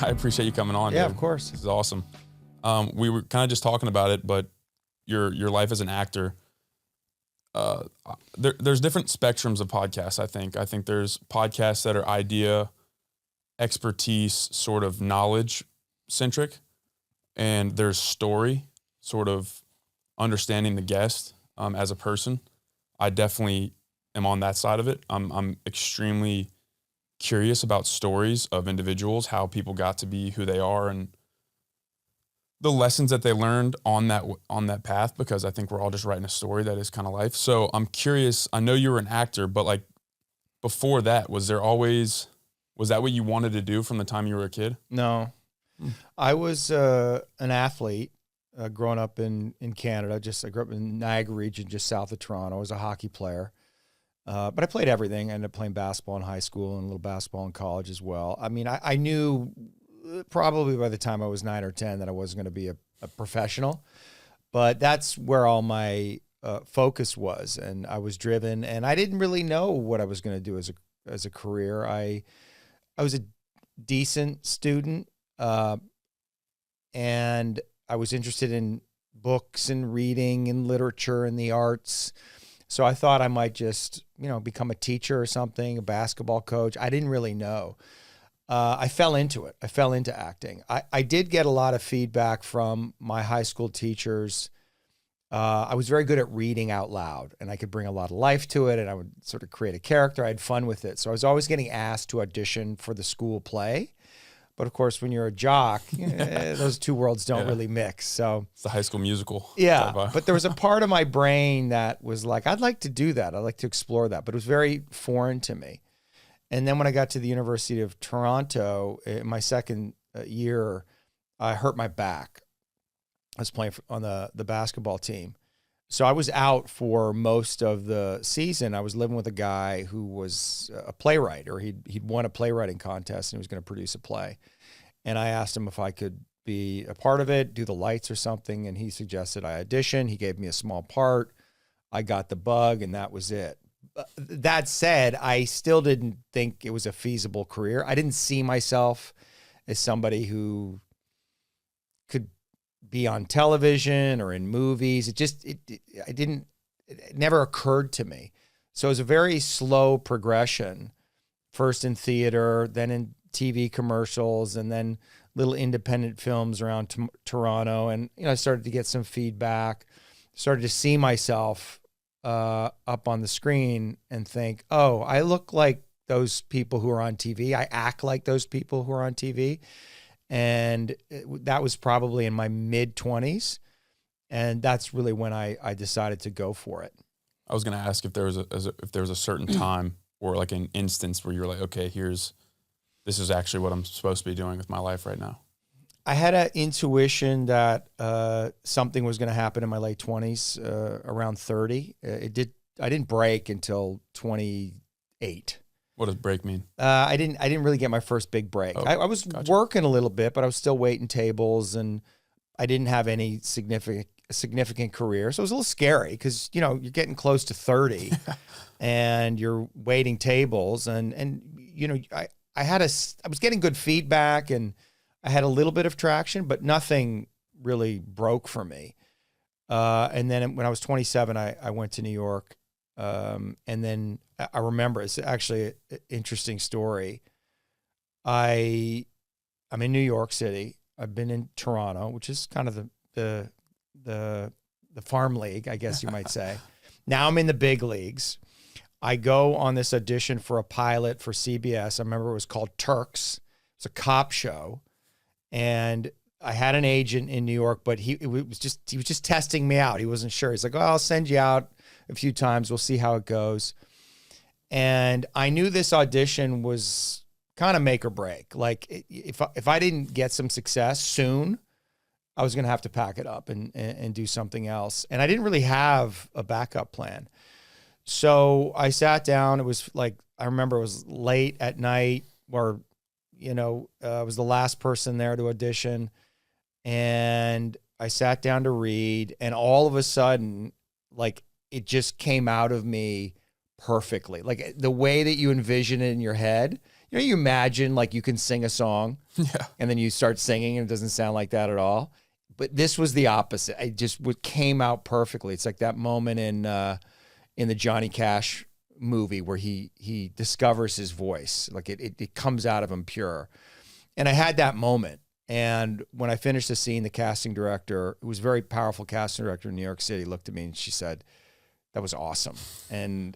I appreciate you coming on. Yeah, dude. of course. This is awesome. We were kind of just talking about it, but your life as an actor, there's different spectrums of podcasts, I think. I think there's podcasts that are idea, expertise, sort of knowledge-centric, and there's story, sort of understanding the guest as a person. I definitely am on that side of it. I'm extremely curious about stories of individuals, how people got to be who they are, and the lessons that they learned on that path, because I think we're all just writing a story that is kind of life. So I'm curious, I know you were an actor, but like before that, was that what you wanted to do from the time you were a kid? No. I was an athlete growing up in Canada. I grew up in Niagara region, just south of Toronto. I was a hockey player. But I played everything. I ended up playing basketball in high school and a little basketball in college as well. I mean, I knew probably by the time I was 9 or 10 that I wasn't going to be a professional, but that's where all my focus was, and I was driven, and I didn't really know what I was going to do as a career. I was a decent student, and I was interested in books and reading and literature and the arts. So I thought I might just, become a teacher or something, a basketball coach. I didn't really know. I fell into it. I fell into acting. I did get a lot of feedback from my high school teachers. I was very good at reading out loud, and I could bring a lot of life to it, and I would sort of create a character. I had fun with it. So I was always getting asked to audition for the school play. But of course, when you're a jock, those two worlds don't really mix. So it's the High School Musical. Yeah, but there was a part of my brain that was like, I'd like to do that. I'd like to explore that. But it was very foreign to me. And then when I got to the University of Toronto, in my second year, I hurt my back. I was playing on the basketball team. So I was out for most of the season. I was living with a guy who was a playwright, or he'd won a playwriting contest and he was going to produce a play. And I asked him if I could be a part of it, do the lights or something. And he suggested I audition. He gave me a small part. I got the bug, and that was it. That said, I still didn't think it was a feasible career. I didn't see myself as somebody who could be on television or in movies. It never occurred to me. So it was a very slow progression, first in theater, then in TV commercials, and then little independent films around Toronto. And, I started to get some feedback, started to see myself up on the screen and think, oh, I look like those people who are on TV. I act like those people who are on TV. And that was probably in my mid-20s. And that's really when I decided to go for it. I was going to ask if there was a certain time or like an instance where you were like, okay, this is actually what I'm supposed to be doing with my life right now. I had an intuition that something was going to happen in my late 20s, around 30. I didn't break until 28. What does break mean? I didn't really get my first big break. Oh, I was working a little bit, but I was still waiting tables, and I didn't have any significant career. So it was a little scary because, you're getting close to 30 and you're waiting tables, and I was getting good feedback, and I had a little bit of traction, but nothing really broke for me. And then when I was 27, I went to New York. And then I remember, it's actually an interesting story. I'm in New York City. I've been in Toronto, which is kind of the farm league, I guess you might say. Now I'm in the big leagues. I go on this audition for a pilot for CBS. I remember it was called Turks. It's a cop show. And I had an agent in New York, but he was just testing me out. He wasn't sure. He's like, oh, I'll send you out a few times. We'll see how it goes. And I knew this audition was kind of make or break. Like if I didn't get some success soon, I was going to have to pack it up and do something else. And I didn't really have a backup plan. So I sat down. It was like, I remember it was late at night, or I was the last person there to audition, and I sat down to read, and all of a sudden, like, it just came out of me perfectly. Like the way that you envision it in your head, you know, you imagine like you can sing a song and then you start singing and it doesn't sound like that at all. But this was the opposite. It just came out perfectly. It's like that moment in the Johnny Cash movie where he discovers his voice. Like it comes out of him pure. And I had that moment. And when I finished the scene, the casting director, who was a very powerful casting director in New York City, looked at me and she said, "That was awesome." And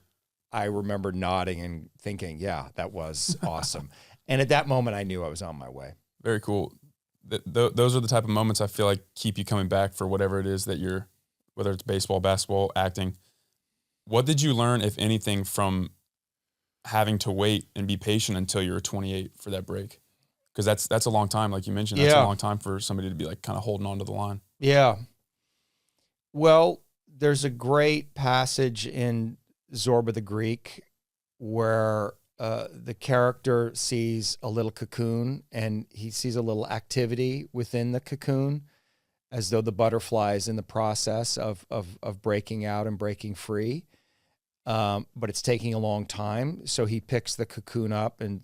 I remember nodding and thinking, yeah, that was awesome. And at that moment, I knew I was on my way. Very cool. Those are the type of moments I feel like keep you coming back for whatever it is that you're, whether it's baseball, basketball, acting. What did you learn, if anything, from having to wait and be patient until you were 28 for that break? Because that's a long time, like you mentioned. That's a long time for somebody to be like kind of holding on to the line. Yeah. Well, there's a great passage in Zorba the Greek where the character sees a little cocoon and he sees a little activity within the cocoon as though the butterfly is in the process of breaking out and breaking free. But it's taking a long time. So he picks the cocoon up and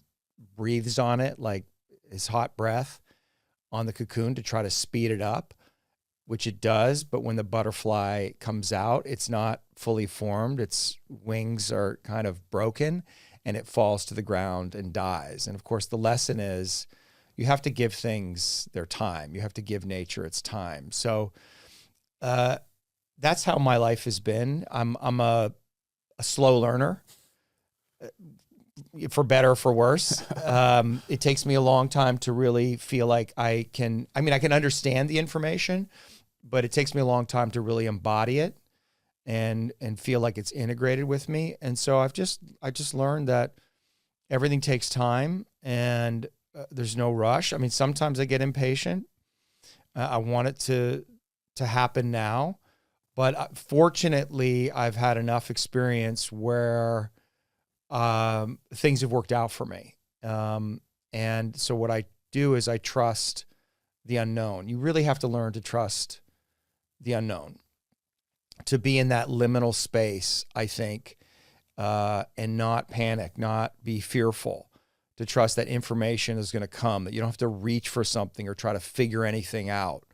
breathes on it, like his hot breath on the cocoon to try to speed it up, which it does. But when the butterfly comes out, it's not fully formed. Its wings are kind of broken and it falls to the ground and dies. And of course, the lesson is you have to give things their time. You have to give nature its time. So that's how my life has been. I'm a slow learner, for better or for worse. It takes me a long time to really feel like I can understand the information, but it takes me a long time to really embody it and feel like it's integrated with me. And so I just learned that everything takes time and there's no rush. I mean, sometimes I get impatient. I want it to happen now, but fortunately I've had enough experience where things have worked out for me. And so what I do is I trust the unknown. You really have to learn to trust the unknown, to be in that liminal space, I think, and not panic, not be fearful, to trust that information is going to come, that you don't have to reach for something or try to figure anything out.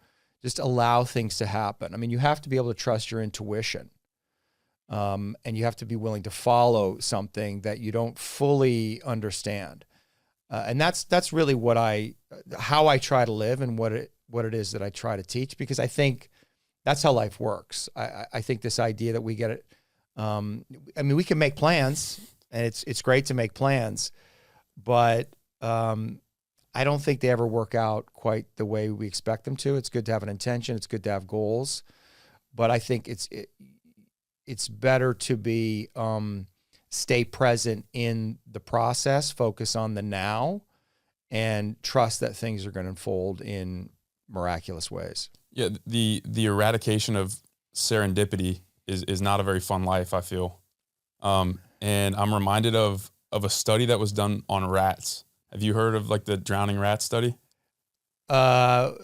Just allow things to happen. I mean, you have to be able to trust your intuition. And you have to be willing to follow something that you don't fully understand. And that's really how I try to live and what it is that I try to teach, because I think that's how life works. I think this idea that we get it, we can make plans and it's great to make plans, but I don't think they ever work out quite the way we expect them to. It's good to have an intention. It's good to have goals, but I think it's better to be stay present in the process, focus on the now, and trust that things are going to unfold in miraculous ways. Yeah, the eradication of serendipity is not a very fun life, I feel. And I'm reminded of a study that was done on rats. Have you heard of like the drowning rat study? Tell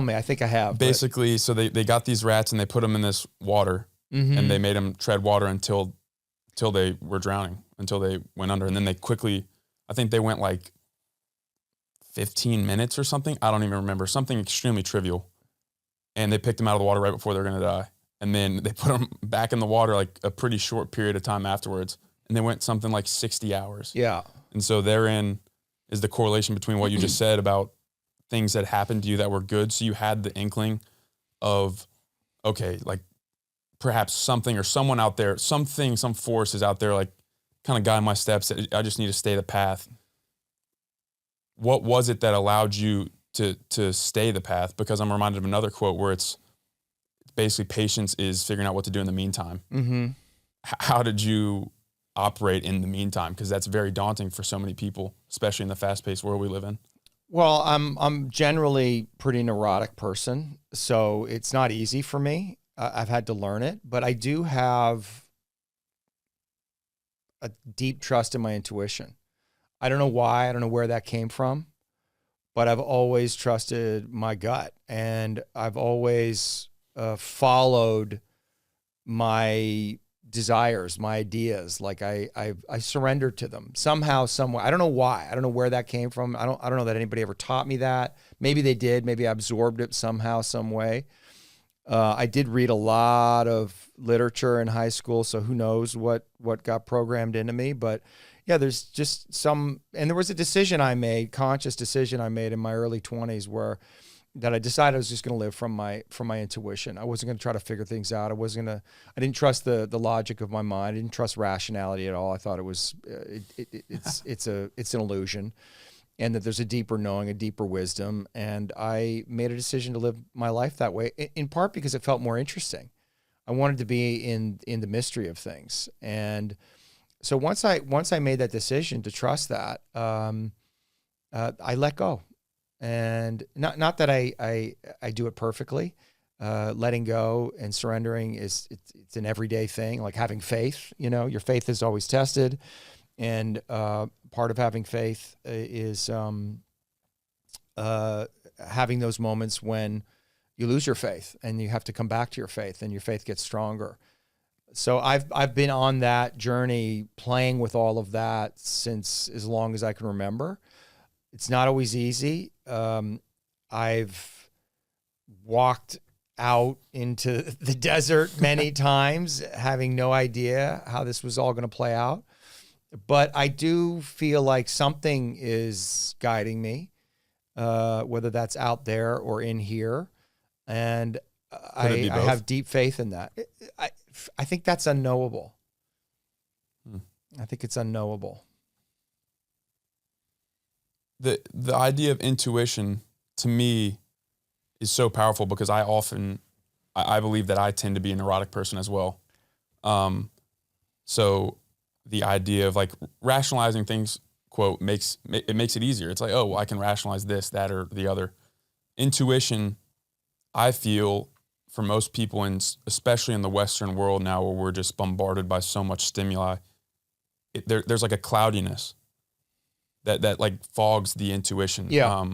me, I think I have. Basically, so they got these rats and they put them in this water. Mm-hmm. And they made them tread water until they were drowning, until they went under. And then they quickly, I think they went like 15 minutes or something. I don't even remember. Something extremely trivial. And they picked them out of the water right before they were going to die. And then they put them back in the water like a pretty short period of time afterwards. And they went something like 60 hours. Yeah. And so therein is the correlation between what you just said about things that happened to you that were good. So you had the inkling of, okay, like, perhaps something or someone out there, some force is out there, like kind of guiding my steps. I just need to stay the path. What was it that allowed you to stay the path? Because I'm reminded of another quote where it's basically patience is figuring out what to do in the meantime. Mm-hmm. How did you operate in the meantime? Because that's very daunting for so many people, especially in the fast-paced world we live in. Well, I'm generally pretty neurotic person, so it's not easy for me. I've had to learn it, but I do have a deep trust in my intuition. I don't know why. I don't know where that came from, but I've always trusted my gut, and I've always followed my desires, my ideas. Like I surrendered to them somehow, somewhere. I don't know why. I don't know where that came from. I don't know that anybody ever taught me that. Maybe they did. Maybe I absorbed it somehow, some way. I did read a lot of literature in high school, so who knows what got programmed into me. But yeah, there's just some, and there was a decision I made, conscious decision I made in my early 20s that I decided I was just going to live from my intuition. I wasn't going to try to figure things out. I didn't trust the logic of my mind. I didn't trust rationality at all. I thought it was, it's an illusion, and that there's a deeper knowing, a deeper wisdom. And I made a decision to live my life that way, in part because it felt more interesting. I wanted to be in the mystery of things. And so once I made that decision to trust that, I let go. And not that I do it perfectly. Letting go and surrendering it's an everyday thing, like having faith. Your faith is always tested. And part of having faith is having those moments when you lose your faith and you have to come back to your faith, and your faith gets stronger. So I've been on that journey, playing with all of that since as long as I can remember. It's not always easy. I've walked out into the desert many times, having no idea how this was all going to play out. But I do feel like something is guiding me, whether that's out there or in here. And I have deep faith in that. I think that's unknowable. I think it's unknowable. The idea of intuition, to me, is so powerful because I believe that I tend to be a neurotic person as well. So the idea of like rationalizing things, quote, makes it easier. It's like, oh, well, I can rationalize this, that, or the other. Intuition, I feel, for most people, and especially in the Western world now, where we're just bombarded by so much stimuli, there's like a cloudiness that like fogs the intuition. Yeah.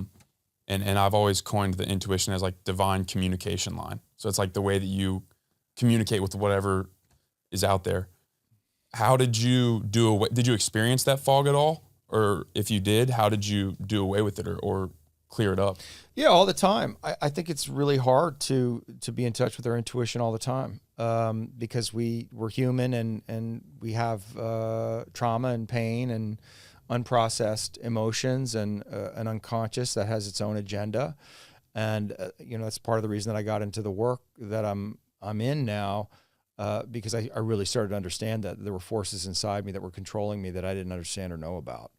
And I've always coined the intuition as like divine communication line. So it's like the way that you communicate with whatever is out there. How did you did you experience that fog at all? Or if you did, how did you do away with it or clear it up? Yeah, all the time. I think it's really hard to be in touch with our intuition all the time, because we're human and we have trauma and pain and unprocessed emotions and an unconscious that has its own agenda. And that's part of the reason that I got into the work that I'm in now, because I really started to understand that there were forces inside me that were controlling me that I didn't understand or know about.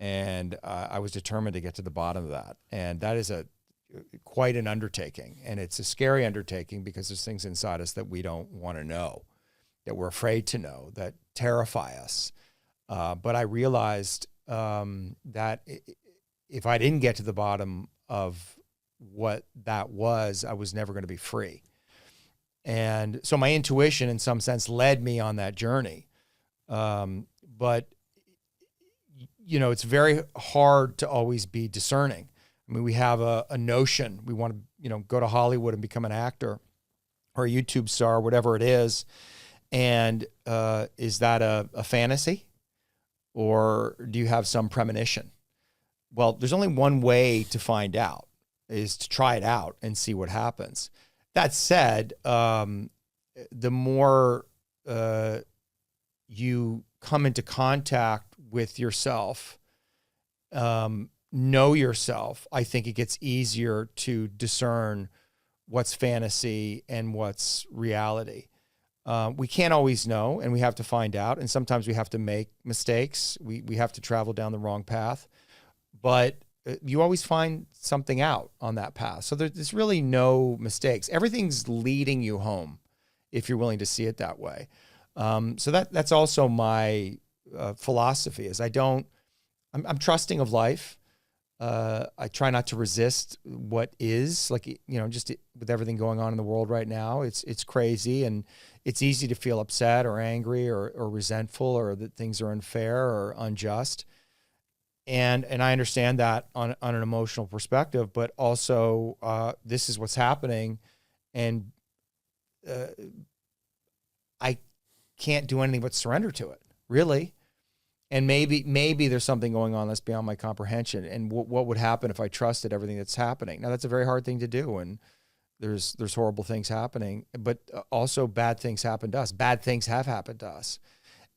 And I was determined to get to the bottom of that. And that is quite an undertaking. And it's a scary undertaking because there's things inside us that we don't want to know, that we're afraid to know, that terrify us. But I realized that if I didn't get to the bottom of what that was, I was never going to be free. And so my intuition, in some sense, led me on that journey. But it's very hard to always be discerning. I mean, we have a notion. We want to, go to Hollywood and become an actor or a YouTube star, whatever it is. And is that a fantasy? Or do you have some premonition? Well, there's only one way to find out, is to try it out and see what happens. That said, the more you come into contact with yourself, know yourself, I think it gets easier to discern what's fantasy and what's reality. We can't always know, and we have to find out. And sometimes we have to make mistakes. We have to travel down the wrong path, but you always find something out on that path. So there's really no mistakes. Everything's leading you home if you're willing to see it that way. So that's also my philosophy, is I'm trusting of life. I try not to resist what is, like, just with everything going on in the world right now, it's crazy, and it's easy to feel upset or angry or resentful, or that things are unfair or unjust. And I understand that on an emotional perspective, but also this is what's happening. And I can't do anything but surrender to it, really. And maybe there's something going on that's beyond my comprehension. And what would happen if I trusted everything that's happening? Now, that's a very hard thing to do, and there's horrible things happening, but also bad things happen to us. Bad things have happened to us.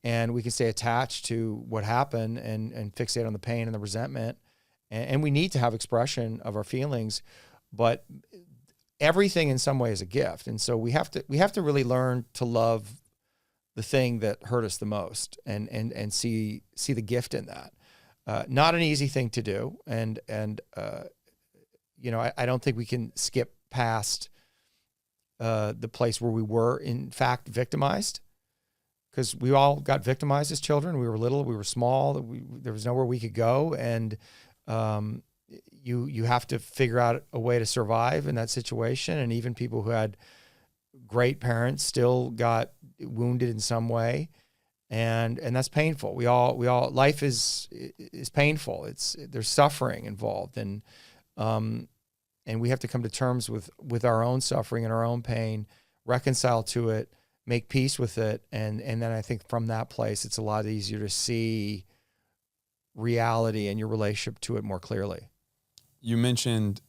And we can stay attached to what happened and fixate on the pain and the resentment. And we need to have expression of our feelings, but everything in some way is a gift. And so we have to really learn to love the thing that hurt us the most and see the gift in that. Not an easy thing to do. And you know, I don't think we can skip past the place where we were in fact victimized, because we all got victimized as children. We were little, we were small, there was nowhere we could go. And you have to figure out a way to survive in that situation. And even people who had great parents still got wounded in some way. And that's painful. We all, life is painful. There's suffering involved. And we have to come to terms with our own suffering and our own pain, reconcile to it, make peace with it. And then I think from that place, it's a lot easier to see reality and your relationship to it more clearly. You mentioned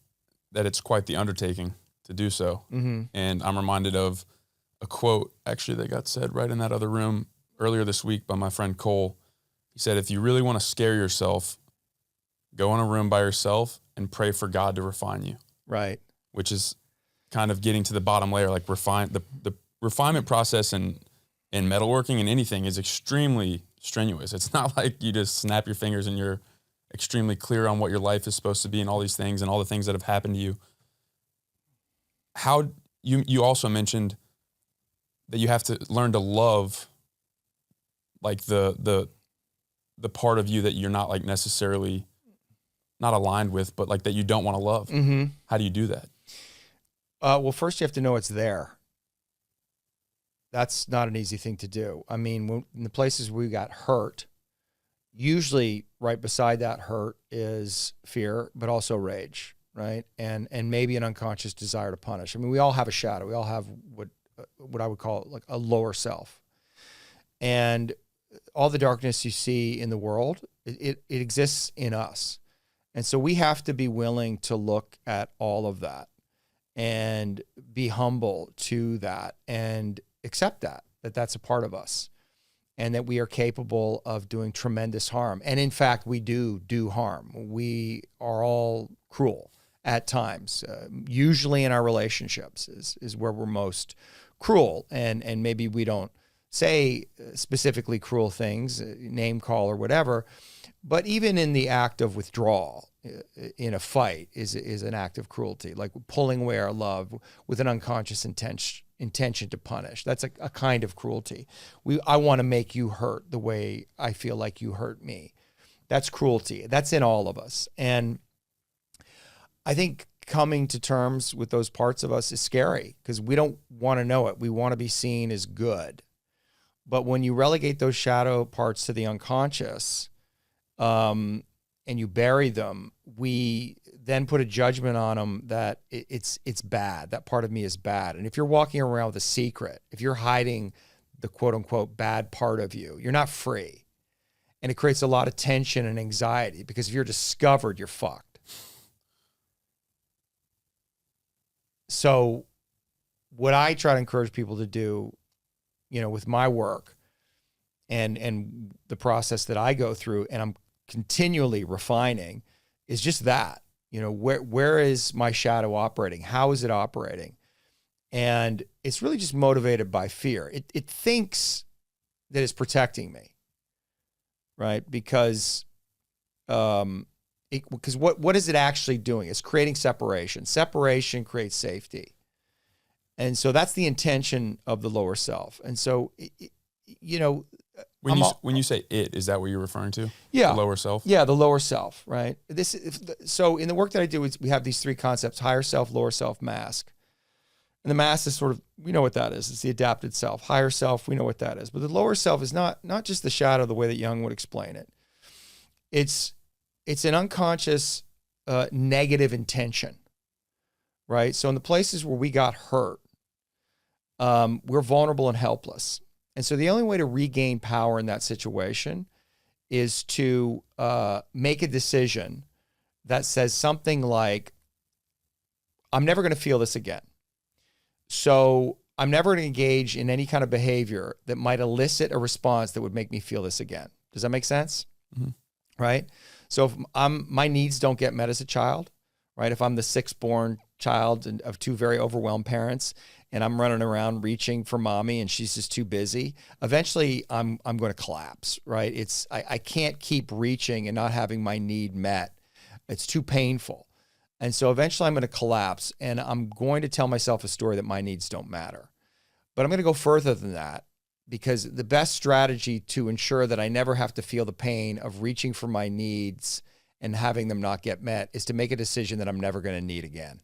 that it's quite the undertaking to do so. Mm-hmm. And I'm reminded of a quote actually that got said right in that other room earlier this week by my friend Cole. He said, if you really want to scare yourself, go in a room by yourself and pray for God to refine you. Right. Which is kind of getting to the bottom layer, like the refinement process in metalworking and anything is extremely strenuous. It's not like you just snap your fingers and you're extremely clear on what your life is supposed to be and all these things and all the things that have happened to you. How you also mentioned that you have to learn to love like the part of you that you're not like necessarily not aligned with, but like that you don't want to love. Mm-hmm. How do you do that? Well, first you have to know it's there. That's not an easy thing to do. I mean, in the places we got hurt, usually right beside that hurt is fear, but also rage, right? And maybe an unconscious desire to punish. I mean, we all have a shadow. We all have what I would call like a lower self. And all the darkness you see in the world, it exists in us. And so we have to be willing to look at all of that and be humble to that and accept that that's a part of us and that we are capable of doing tremendous harm. And in fact, we do harm. We are all cruel at times, usually in our relationships is where we're most cruel. And maybe we don't say specifically cruel things, name call or whatever, but even in the act of withdrawal in a fight is an act of cruelty, like pulling away our love with an unconscious intention to punish. That's a kind of cruelty. I want to make you hurt the way I feel like you hurt me. That's cruelty. That's in all of us. And I think coming to terms with those parts of us is scary because we don't want to know it. We want to be seen as good. But when you relegate those shadow parts to the unconscious, and you bury them, we then put a judgment on them that it's bad. That part of me is bad. And if you're walking around with a secret, if you're hiding the quote unquote bad part of you, you're not free. And it creates a lot of tension and anxiety because if you're discovered, you're fucked. So what I try to encourage people to do, with my work and the process that I go through, and I'm continually refining, is just that, where is my shadow operating? How is it operating? And it's really just motivated by fear. It thinks that it's protecting me, right? Because what is it actually doing? It's creating separation. Separation creates safety. And so that's the intention of the lower self. And so, when you say it, is that what you're referring to? Yeah. The lower self? Yeah, the lower self, right? So in the work that I do, we have these three concepts: higher self, lower self, mask. And the mask is sort of, we know what that is. It's the adapted self. Higher self, we know what that is. But the lower self is not just the shadow the way that Jung would explain it. It's an unconscious negative intention, right? So in the places where we got hurt, we're vulnerable and helpless. And so the only way to regain power in that situation is to make a decision that says something like, I'm never going to feel this again. So I'm never going to engage in any kind of behavior that might elicit a response that would make me feel this again. Does that make sense? Mm-hmm. Right? So if my needs don't get met as a child, right? If I'm the sixth born child of two very overwhelmed parents, and I'm running around reaching for mommy and she's just too busy, eventually I'm going to collapse, right? I can't keep reaching and not having my need met. It's too painful. And so eventually I'm going to collapse, and I'm going to tell myself a story that my needs don't matter. But I'm going to go further than that, because the best strategy to ensure that I never have to feel the pain of reaching for my needs and having them not get met is to make a decision that I'm never going to need again.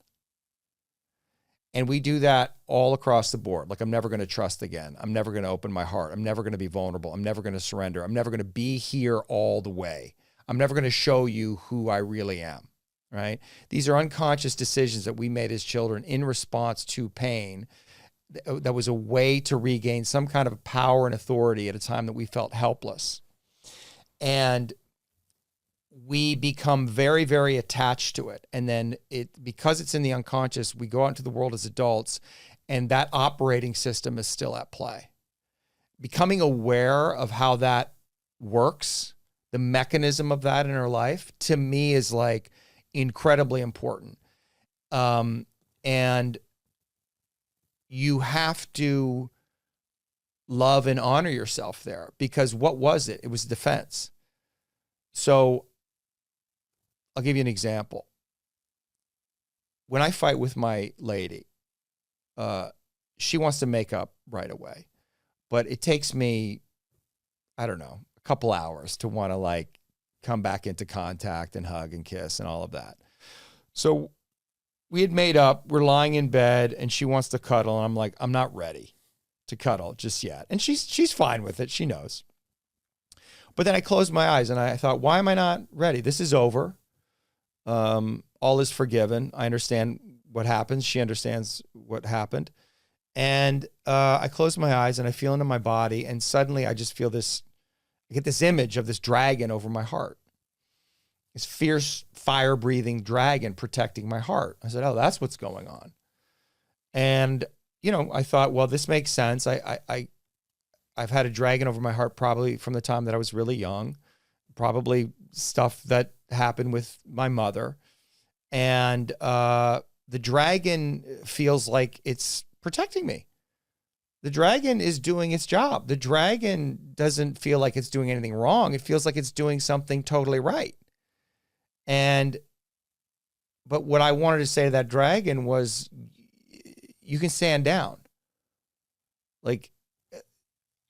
And we do that all across the board. Like, I'm never going to trust again. I'm never going to open my heart. I'm never going to be vulnerable. I'm never going to surrender. I'm never going to be here all the way. I'm never going to show you who I really am, right? These are unconscious decisions that we made as children in response to pain. That was a way to regain some kind of power and authority at a time that we felt helpless. And we become very, very attached to it. And then because it's in the unconscious, we go out into the world as adults, and that operating system is still at play. Becoming aware of how that works, the mechanism of that in our life, to me is like incredibly important. And you have to love and honor yourself there, because what was it? It was defense. So I'll give you an example. When I fight with my lady, she wants to make up right away, but it takes me, I don't know, a couple hours to want to like come back into contact and hug and kiss and all of that. So we had made up, we're lying in bed, and she wants to cuddle, and I'm like, I'm not ready to cuddle just yet. And she's fine with it. She knows. But then I closed my eyes and I thought, why am I not ready? This is over. All is forgiven. I understand what happens. She understands what happened. And I close my eyes and I feel into my body, and suddenly I just feel I get this image of this dragon over my heart. This fierce, fire-breathing dragon protecting my heart. I said, oh, that's what's going on. And, I thought, well, this makes sense. I've had a dragon over my heart probably from the time that I was really young, probably stuff that happened with my mother. And the dragon feels like it's protecting me. The dragon is doing its job. The dragon doesn't feel like it's doing anything wrong. It feels like it's doing something totally right. But what I wanted to say to that dragon was, you can stand down. Like,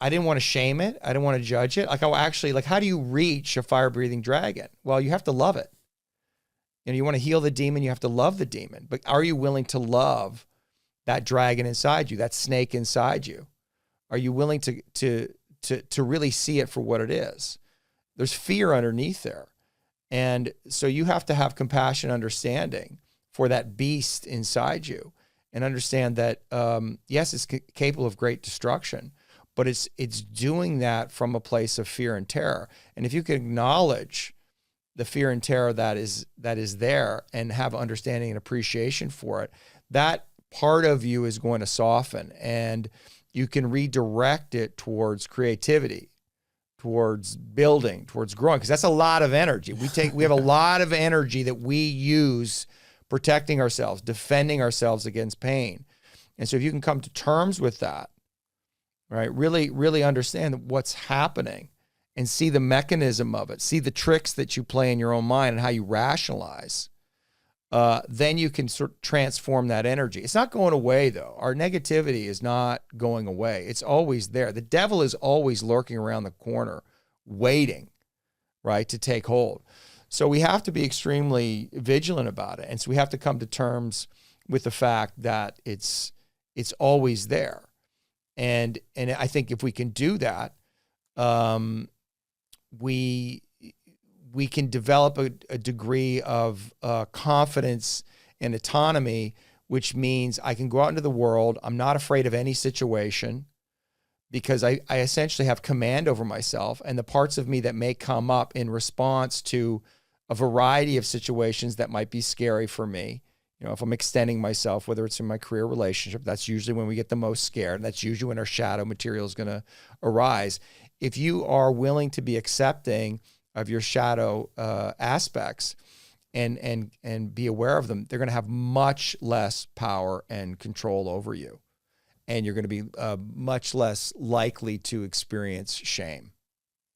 I didn't want to shame it. I didn't want to judge it. How do you reach a fire-breathing dragon? Well, you have to love it. You want to heal the demon, you have to love the demon. But are you willing to love that dragon inside you, that snake inside you? Are you willing to really see it for what it is? There's fear underneath there. And so you have to have compassion, understanding for that beast inside you, and understand that, yes, it's capable of great destruction, but it's doing that from a place of fear and terror. And if you can acknowledge the fear and terror that is there, and have understanding and appreciation for it, that part of you is going to soften, and you can redirect it towards creativity, towards building, towards growing, because that's a lot of energy. We have a lot of energy that we use protecting ourselves, defending ourselves against pain. And so if you can come to terms with that, right, really, really understand what's happening and see the mechanism of it, see the tricks that you play in your own mind and how you rationalize, then you can sort of transform that energy. It's not going away, though. Our negativity is not going away. It's always there. The devil is always lurking around the corner, waiting, right, to take hold. So we have to be extremely vigilant about it. And so we have to come to terms with the fact that it's always there. And I think if we can do that, we can develop a degree of confidence and autonomy, which means I can go out into the world. I'm not afraid of any situation because I essentially have command over myself, and the parts of me that may come up in response to a variety of situations that might be scary for me. You know, if I'm extending myself, whether it's in my career relationship, that's usually when we get the most scared. That's usually when our shadow material is going to arise. If you are willing to be accepting of your shadow aspects and be aware of them, they're going to have much less power and control over you. And you're going to be much less likely to experience shame.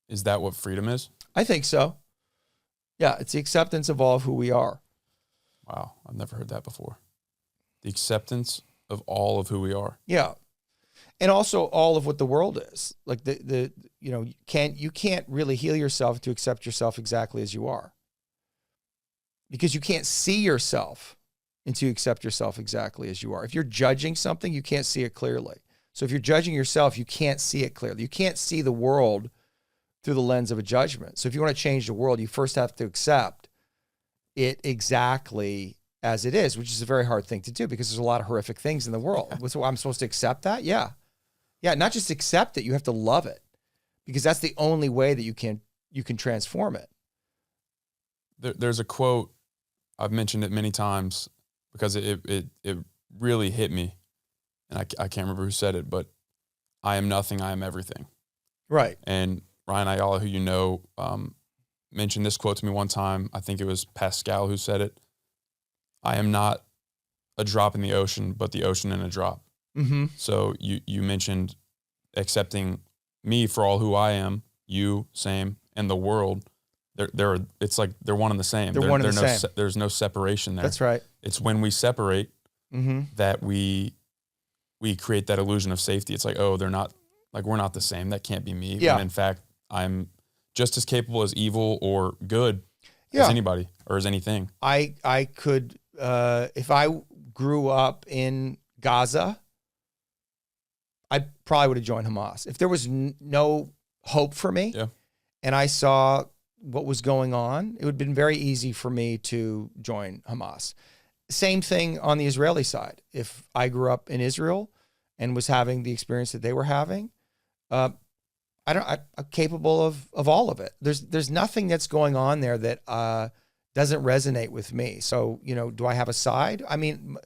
Is that what freedom is? I think so. Yeah, it's the acceptance of all of who we are. Wow, I've never heard that before. The acceptance of all of who we are. Yeah. And also all of what the world is. Like you can't really heal yourself to accept yourself exactly as you are. Because you can't see yourself until you accept yourself exactly as you are. If you're judging something, you can't see it clearly. So if you're judging yourself, you can't see it clearly. You can't see the world through the lens of a judgment. So if you want to change the world, you first have to accept it exactly as it is, which is a very hard thing to do because there's a lot of horrific things in the world. So I'm supposed to accept that? Yeah. Yeah, not just accept it, you have to love it, because that's the only way that you can transform it. There's a quote, I've mentioned it many times because it really hit me, and I can't remember who said it, but I am nothing, I am everything. Right. And Ryan Ayala, who you know, mentioned this quote to me one time. I think it was Pascal who said it. I am not a drop in the ocean, but the ocean in a drop. Mm-hmm. So you mentioned accepting me for all who I am, you, same, and the world. It's like they're one and the same. They're one and the same. There's no separation there. That's right. It's when we separate that we create that illusion of safety. It's like, oh, they're not, like, we're not the same. That can't be me. Yeah. When in fact, I'm just as capable as evil or good as anybody or as anything. I could, if I grew up in Gaza, I probably would have joined Hamas. If there was no hope for me and I saw what was going on, it would have been very easy for me to join Hamas. Same thing on the Israeli side. If I grew up in Israel and was having the experience that they were having, I'm capable of all of it. There's nothing that's going on there that doesn't resonate with me. So, do I have a side? I mean,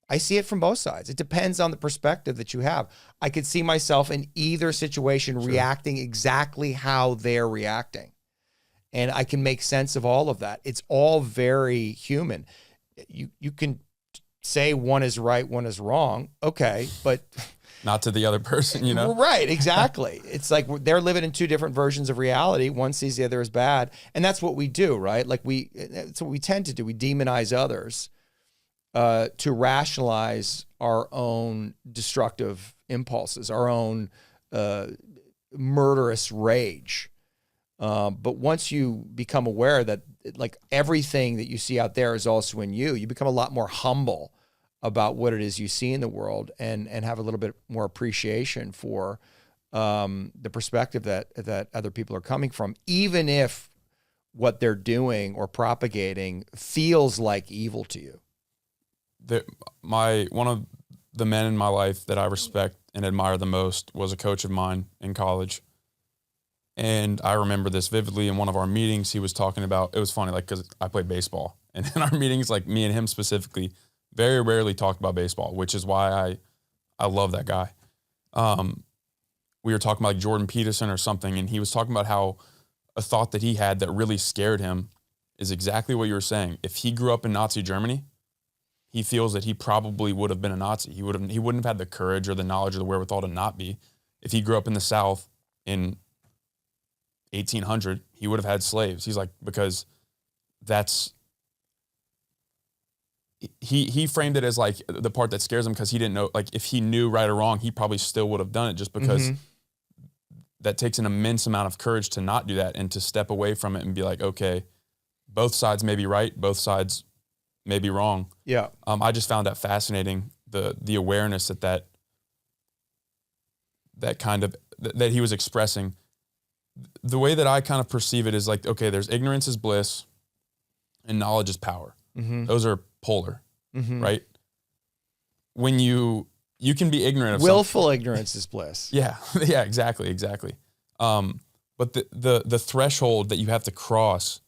I see it from both sides. It depends on the perspective that you have. I could see myself in either situation reacting exactly how they're reacting. And I can make sense of all of that. It's all very human. You can say one is right, one is wrong. Okay, but not to the other person, Right, exactly. It's like they're living in two different versions of reality. One sees the other as bad. And that's what we do, right? Like that's what we tend to do. We demonize others to rationalize our own destructive impulses, our own murderous rage. But once you become aware that like everything that you see out there is also in you, you become a lot more humble about what it is you see in the world and have a little bit more appreciation for the perspective that other people are coming from, even if what they're doing or propagating feels like evil to you. One of the men in my life that I respect and admire the most was a coach of mine in college. And I remember this vividly. In one of our meetings, he was talking about, it was funny, like, because I played baseball. And in our meetings, like me and him specifically, very rarely talked about baseball, which is why I love that guy. We were talking about like Jordan Peterson or something, and he was talking about how a thought that he had that really scared him is exactly what you were saying. If he grew up in Nazi Germany, he feels that he probably would have been a Nazi. He wouldn't have had the courage or the knowledge or the wherewithal to not be. If he grew up in the South in 1800, he would have had slaves. He's like, because that's, he framed it as like the part that scares him because he didn't know, like if he knew right or wrong, he probably still would have done it just because that takes an immense amount of courage to not do that and to step away from it and be like, okay, both sides may be right, both sides may be wrong. Yeah. I just found that fascinating, the awareness that kind of, that he was expressing. The way that I kind of perceive it is like, okay, there's ignorance is bliss and knowledge is power. Those are polar, right? When you you can be ignorant of willful ignorance is bliss. Yeah, yeah, exactly. But the threshold that you have to cross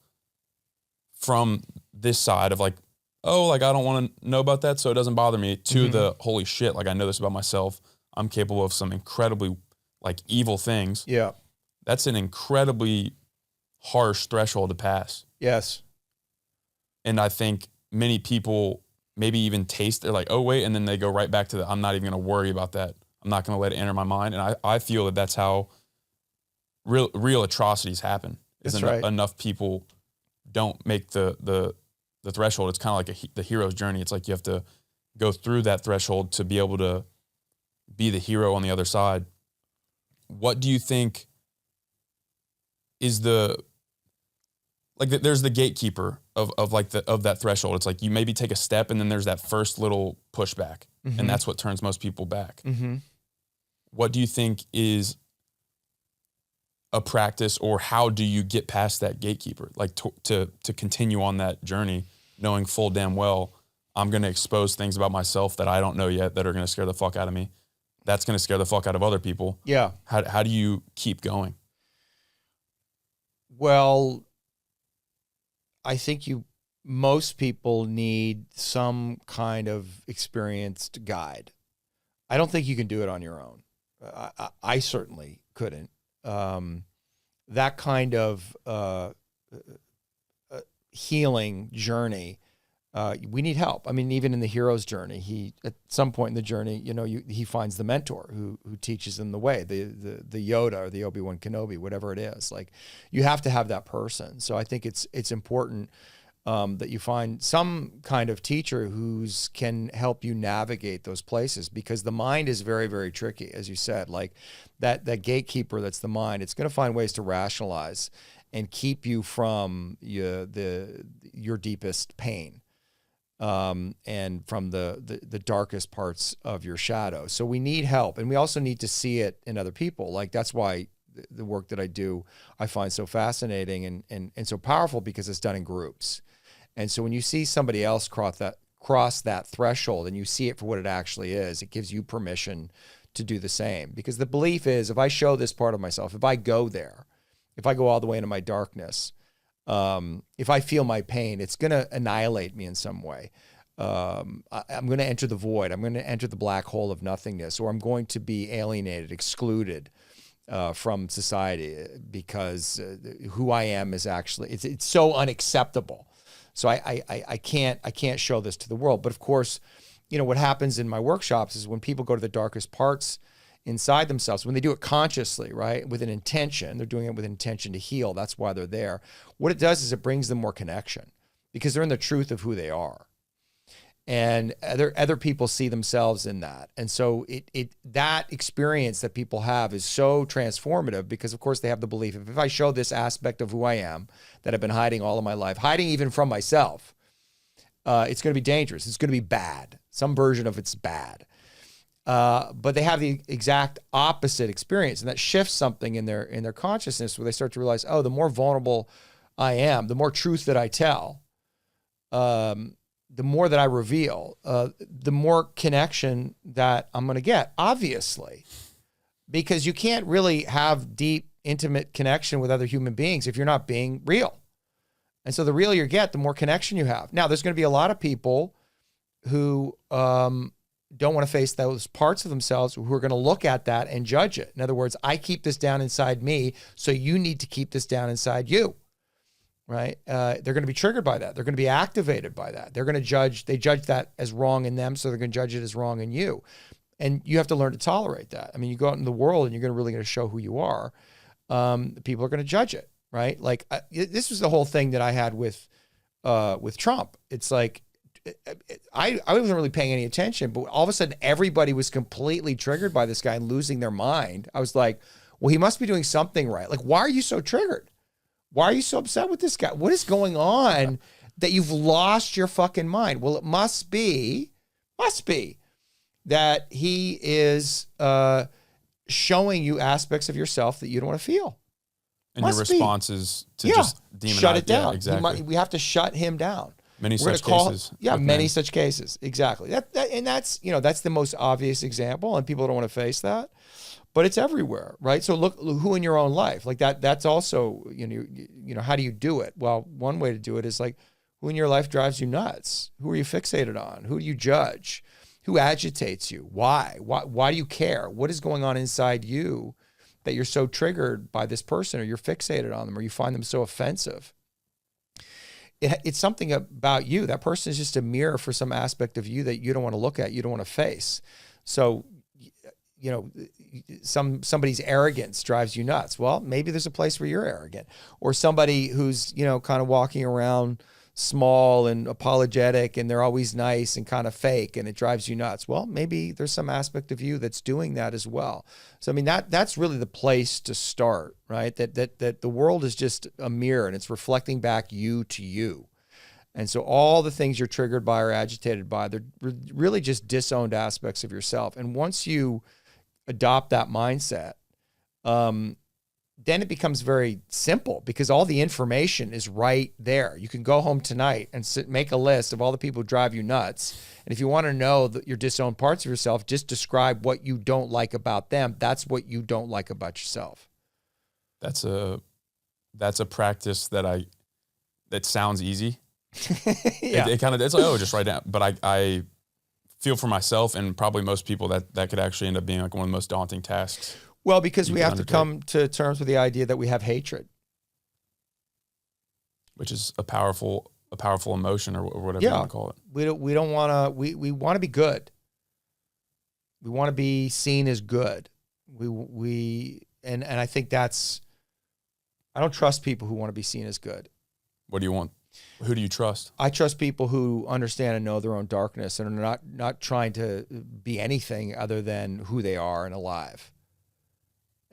from this side of like, oh, like I don't want to know about that, so it doesn't bother me, to the holy shit, like I know this about myself. I'm capable of some incredibly like evil things. Yeah. That's an incredibly harsh threshold to pass. Yes. And I think many people maybe even they're like, oh, wait, and then they go right back to I'm not even going to worry about that. I'm not going to let it enter my mind. And I feel that that's how real atrocities happen. That's right. Enough people don't make the threshold. It's kind of like the hero's journey. It's like you have to go through that threshold to be able to be the hero on the other side. What do you think is there's the gatekeeper of that threshold. It's like you maybe take a step and then there's that first little pushback, and that's what turns most people back. What do you think is a practice, or how do you get past that gatekeeper? Like to continue on that journey, knowing full damn well, I'm going to expose things about myself that I don't know yet that are going to scare the fuck out of me. That's going to scare the fuck out of other people. Yeah. How do you keep going? Well, I think most people need some kind of experienced guide. I don't think you can do it on your own. I certainly couldn't. That kind of healing journey, we need help. I mean, even in the hero's journey, at some point in the journey, he finds the mentor who teaches him the way, the Yoda or the Obi-Wan Kenobi, whatever it is. Like, you have to have that person. So I think it's important that you find some kind of teacher who can help you navigate those places, because the mind is very, very tricky, as you said. Like that gatekeeper that's the mind, it's going to find ways to rationalize and keep you from your deepest pain. And from the darkest parts of your shadow. So we need help, and we also need to see it in other people. Like, that's why the work that I do, I find so fascinating and so powerful, because it's done in groups. And so when you see somebody else cross that threshold and you see it for what it actually is, it gives you permission to do the same. Because the belief is, if I show this part of myself, if I go there, if I go all the way into my darkness, if I feel my pain, it's going to annihilate me in some way. I'm going to enter the void. I'm going to enter the black hole of nothingness, or I'm going to be alienated, excluded from society, because who I am is actually, it's so unacceptable. So I can't show this to the world. But of course, what happens in my workshops is when people go to the darkest parts inside themselves, when they do it consciously, right, with an intention, they're doing it with intention to heal. That's why they're there. What it does is it brings them more connection, because they're in the truth of who they are. And other people see themselves in that. And so that experience that people have is so transformative, because of course they have the belief, if I show this aspect of who I am that I've been hiding all of my life, hiding even from myself, it's going to be dangerous. It's going to be bad. Some version of it's bad. But they have the exact opposite experience, and that shifts something in their consciousness, where they start to realize, oh, the more vulnerable I am, the more truth that I tell, the more that I reveal, the more connection that I'm going to get, obviously, because you can't really have deep, intimate connection with other human beings if you're not being real. And so the realer you get, the more connection you have. Now, there's going to be a lot of people who don't want to face those parts of themselves, who are going to look at that and judge it. In other words, I keep this down inside me, so you need to keep this down inside you. Right? They're going to be triggered by that. They're going to be activated by that. They're going to judge that as wrong in them, so they're going to judge it as wrong in you. And you have to learn to tolerate that. I mean, you go out in the world and you're really going to show who you are. People are going to judge it, right? Like, this was the whole thing that I had with Trump. It's like, I wasn't really paying any attention, but all of a sudden everybody was completely triggered by this guy and losing their mind. I was like, well, he must be doing something right. Like, why are you so triggered? Why are you so upset with this guy? What is going on that you've lost your fucking mind? Well, it must be that he is showing you aspects of yourself that you don't want to feel. And your response is to just demonize. Shut it down. Yeah, exactly. We have to shut him down. Many We're such gonna call, cases. yeah, with many men. such cases. Exactly. And that's, that's the most obvious example, and people don't want to face that, but it's everywhere, right? So look who in your own life, like that's also, how do you do it? Well, one way to do it is like, who in your life drives you nuts? Who are you fixated on? Who do you judge? Who agitates you? Why? Why do you care? What is going on inside you that you're so triggered by this person, or you're fixated on them, or you find them so offensive? It's something about you. That person is just a mirror for some aspect of you that you don't want to look at, you don't want to face. So, somebody's arrogance drives you nuts. Well, maybe there's a place where you're arrogant, or somebody who's, kind of walking around small and apologetic, and they're always nice and kind of fake, and it drives you nuts. Well, maybe there's some aspect of you that's doing that as well. So, I mean, that's really the place to start, right? That the world is just a mirror, and it's reflecting back you to you. And so all the things you're triggered by or agitated by, they're really just disowned aspects of yourself. And once you adopt that mindset, then it becomes very simple, because all the information is right there. You can go home tonight and make a list of all the people who drive you nuts. And if you want to know your disowned parts of yourself, just describe what you don't like about them. That's what you don't like about yourself. That's a practice that sounds easy. Yeah. It kind of, it's like, oh, just write down. But I feel for myself, and probably most people, that could actually end up being like one of the most daunting tasks. Well, because we have to come to terms with the idea that we have hatred, which is a powerful emotion, or whatever you want to call it. We don't want to. We want to be good. We want to be seen as good. And I think that's. I don't trust people who want to be seen as good. What do you want? Who do you trust? I trust people who understand and know their own darkness, and are not trying to be anything other than who they are and alive.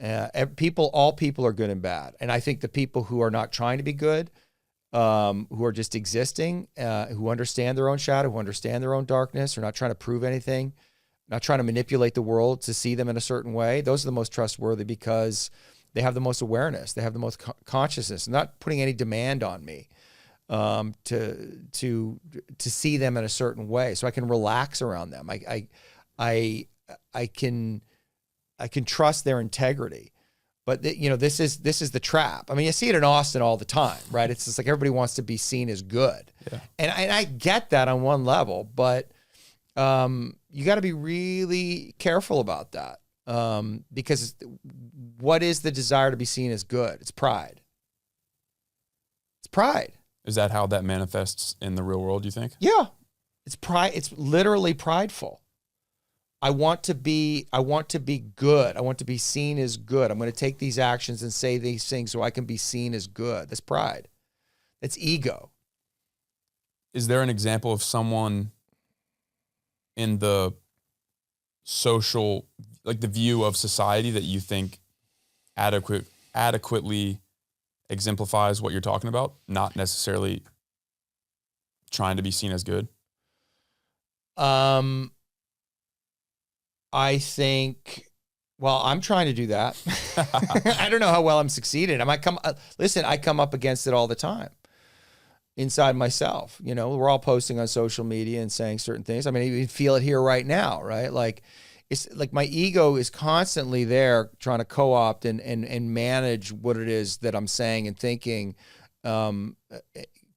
All people are good and bad. And I think the people who are not trying to be good, who are just existing, who understand their own shadow, who understand their own darkness, are not trying to prove anything, not trying to manipulate the world to see them in a certain way, those are the most trustworthy, because they have the most awareness, they have the most consciousness, not putting any demand on me to see them in a certain way, so I can relax around them. I can trust their integrity. But this is the trap. I mean, you see it in Austin all the time, right? It's just like everybody wants to be seen as good. Yeah. And I get that on one level, but you got to be really careful about that, because what is the desire to be seen as good? It's pride. It's pride. Is that how that manifests in the real world, you think? Yeah. It's pride. It's literally prideful. I want to be good. I want to be seen as good. I'm going to take these actions and say these things so I can be seen as good. That's pride. That's ego. Is there an example of someone in the social, like the view of society, that you think adequately exemplifies what you're talking about, not necessarily trying to be seen as good? I think, well, I'm trying to do that. I don't know how well I'm succeeding. I come up against it all the time inside myself. We're all posting on social media and saying certain things. I mean, you feel it here right now, right? Like, it's like my ego is constantly there trying to co-opt and manage what it is that I'm saying and thinking,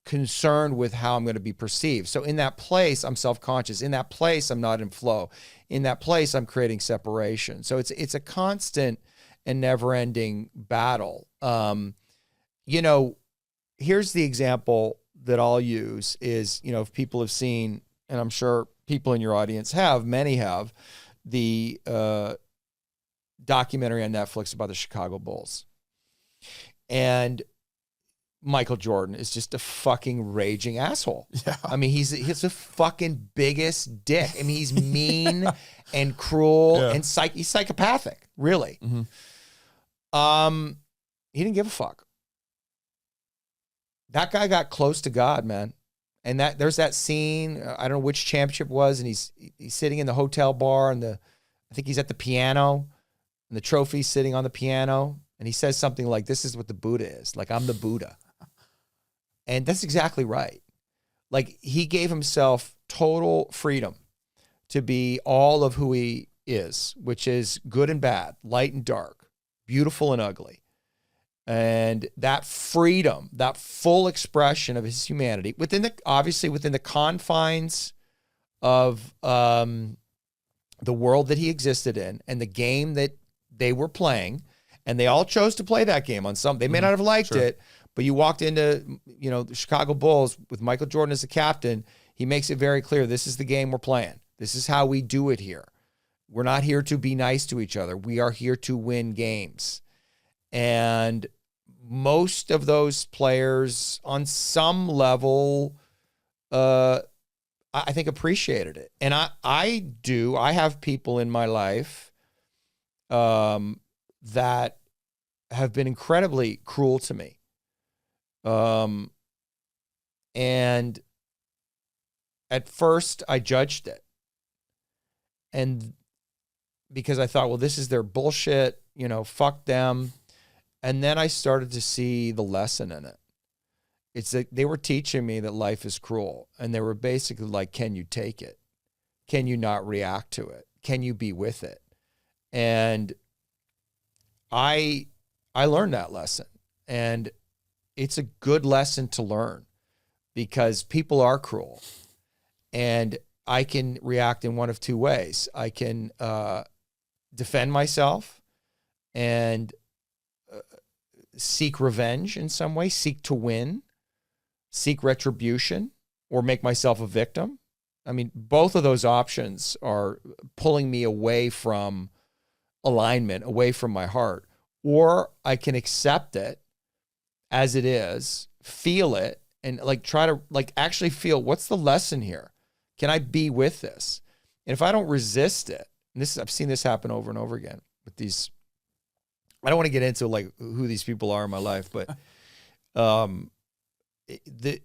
concerned with how I'm going to be perceived. So in that place, I'm self-conscious. In that place, I'm not in flow. In that place, I'm creating separation. So it's a constant and never-ending battle. Here's the example that I'll use is, if people have seen, and I'm sure people in your audience have, many have, the documentary on Netflix about the Chicago Bulls. And Michael Jordan is just a fucking raging asshole. Yeah. I mean, he's the fucking biggest dick. I mean, he's mean and cruel and he's psychopathic, really. Mm-hmm. He didn't give a fuck. That guy got close to God, man. And there's that scene, I don't know which championship it was, and he's sitting in the hotel bar, and I think he's at the piano, and the trophy's sitting on the piano, and he says something like, "This is what the Buddha is. Like, I'm the Buddha." And that's exactly right. Like, he gave himself total freedom to be all of who he is, which is good and bad, light and dark, beautiful and ugly. And that freedom, that full expression of his humanity obviously within the confines of the world that he existed in and the game that they were playing, and they all chose to play that game on some. They may not have liked it, but you walked into, the Chicago Bulls with Michael Jordan as the captain. He makes it very clear, this is the game we're playing. This is how we do it here. We're not here to be nice to each other. We are here to win games. And most of those players on some level, I think, appreciated it. And I have people in my life that have been incredibly cruel to me. And at first I judged it. And because I thought, well, this is their bullshit, fuck them. And then I started to see the lesson in it. It's that they were teaching me that life is cruel. And they were basically like, can you take it? Can you not react to it? Can you be with it? And I learned that lesson. And it's a good lesson to learn because people are cruel. And I can react in one of two ways. I can defend myself and seek revenge in some way, seek to win, seek retribution, or make myself a victim. I mean, both of those options are pulling me away from alignment, away from my heart. Or I can accept it as it is, feel it, and try to actually feel, what's the lesson here? Can I be with this? And if I don't resist it, and I've seen this happen over and over again with these. I don't want to get into who these people are in my life, but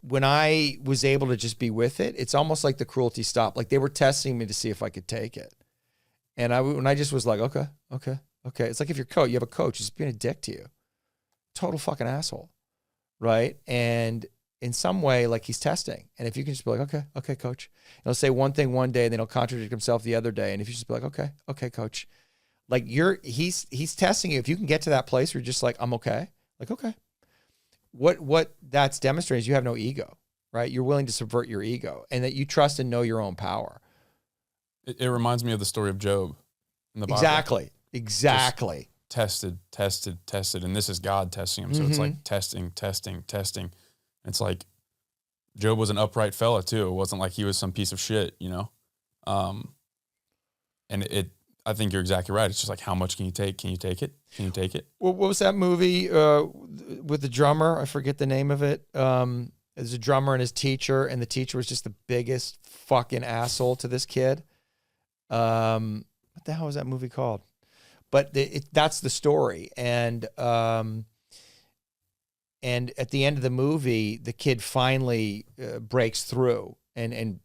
when I was able to just be with it, it's almost like the cruelty stopped. Like they were testing me to see if I could take it. And when I just was like, okay. It's like if you have a coach, he's being a dick to you. Total fucking asshole. Right? And in some way, he's testing. And if you can just be like, okay, coach. And he'll say one thing one day, and then he'll contradict himself the other day. And if you just be like, okay, coach. He's testing you. If you can get to that place where you're just like, I'm okay. Okay. What that's demonstrating is you have no ego, right? You're willing to subvert your ego and that you trust and know your own power. It reminds me of the story of Job in the Bible. Exactly. Just tested. And this is God testing him. So it's like testing. It's like Job was an upright fella too. It wasn't like he was some piece of shit, And I think you're exactly right. It's just like, how much can you take? Can you take it? Can you take it? What was that movie with the drummer? I forget the name of it. There's a drummer and his teacher, and the teacher was just the biggest fucking asshole to this kid. What the hell was that movie called? But that's the story. And at the end of the movie, the kid finally breaks through and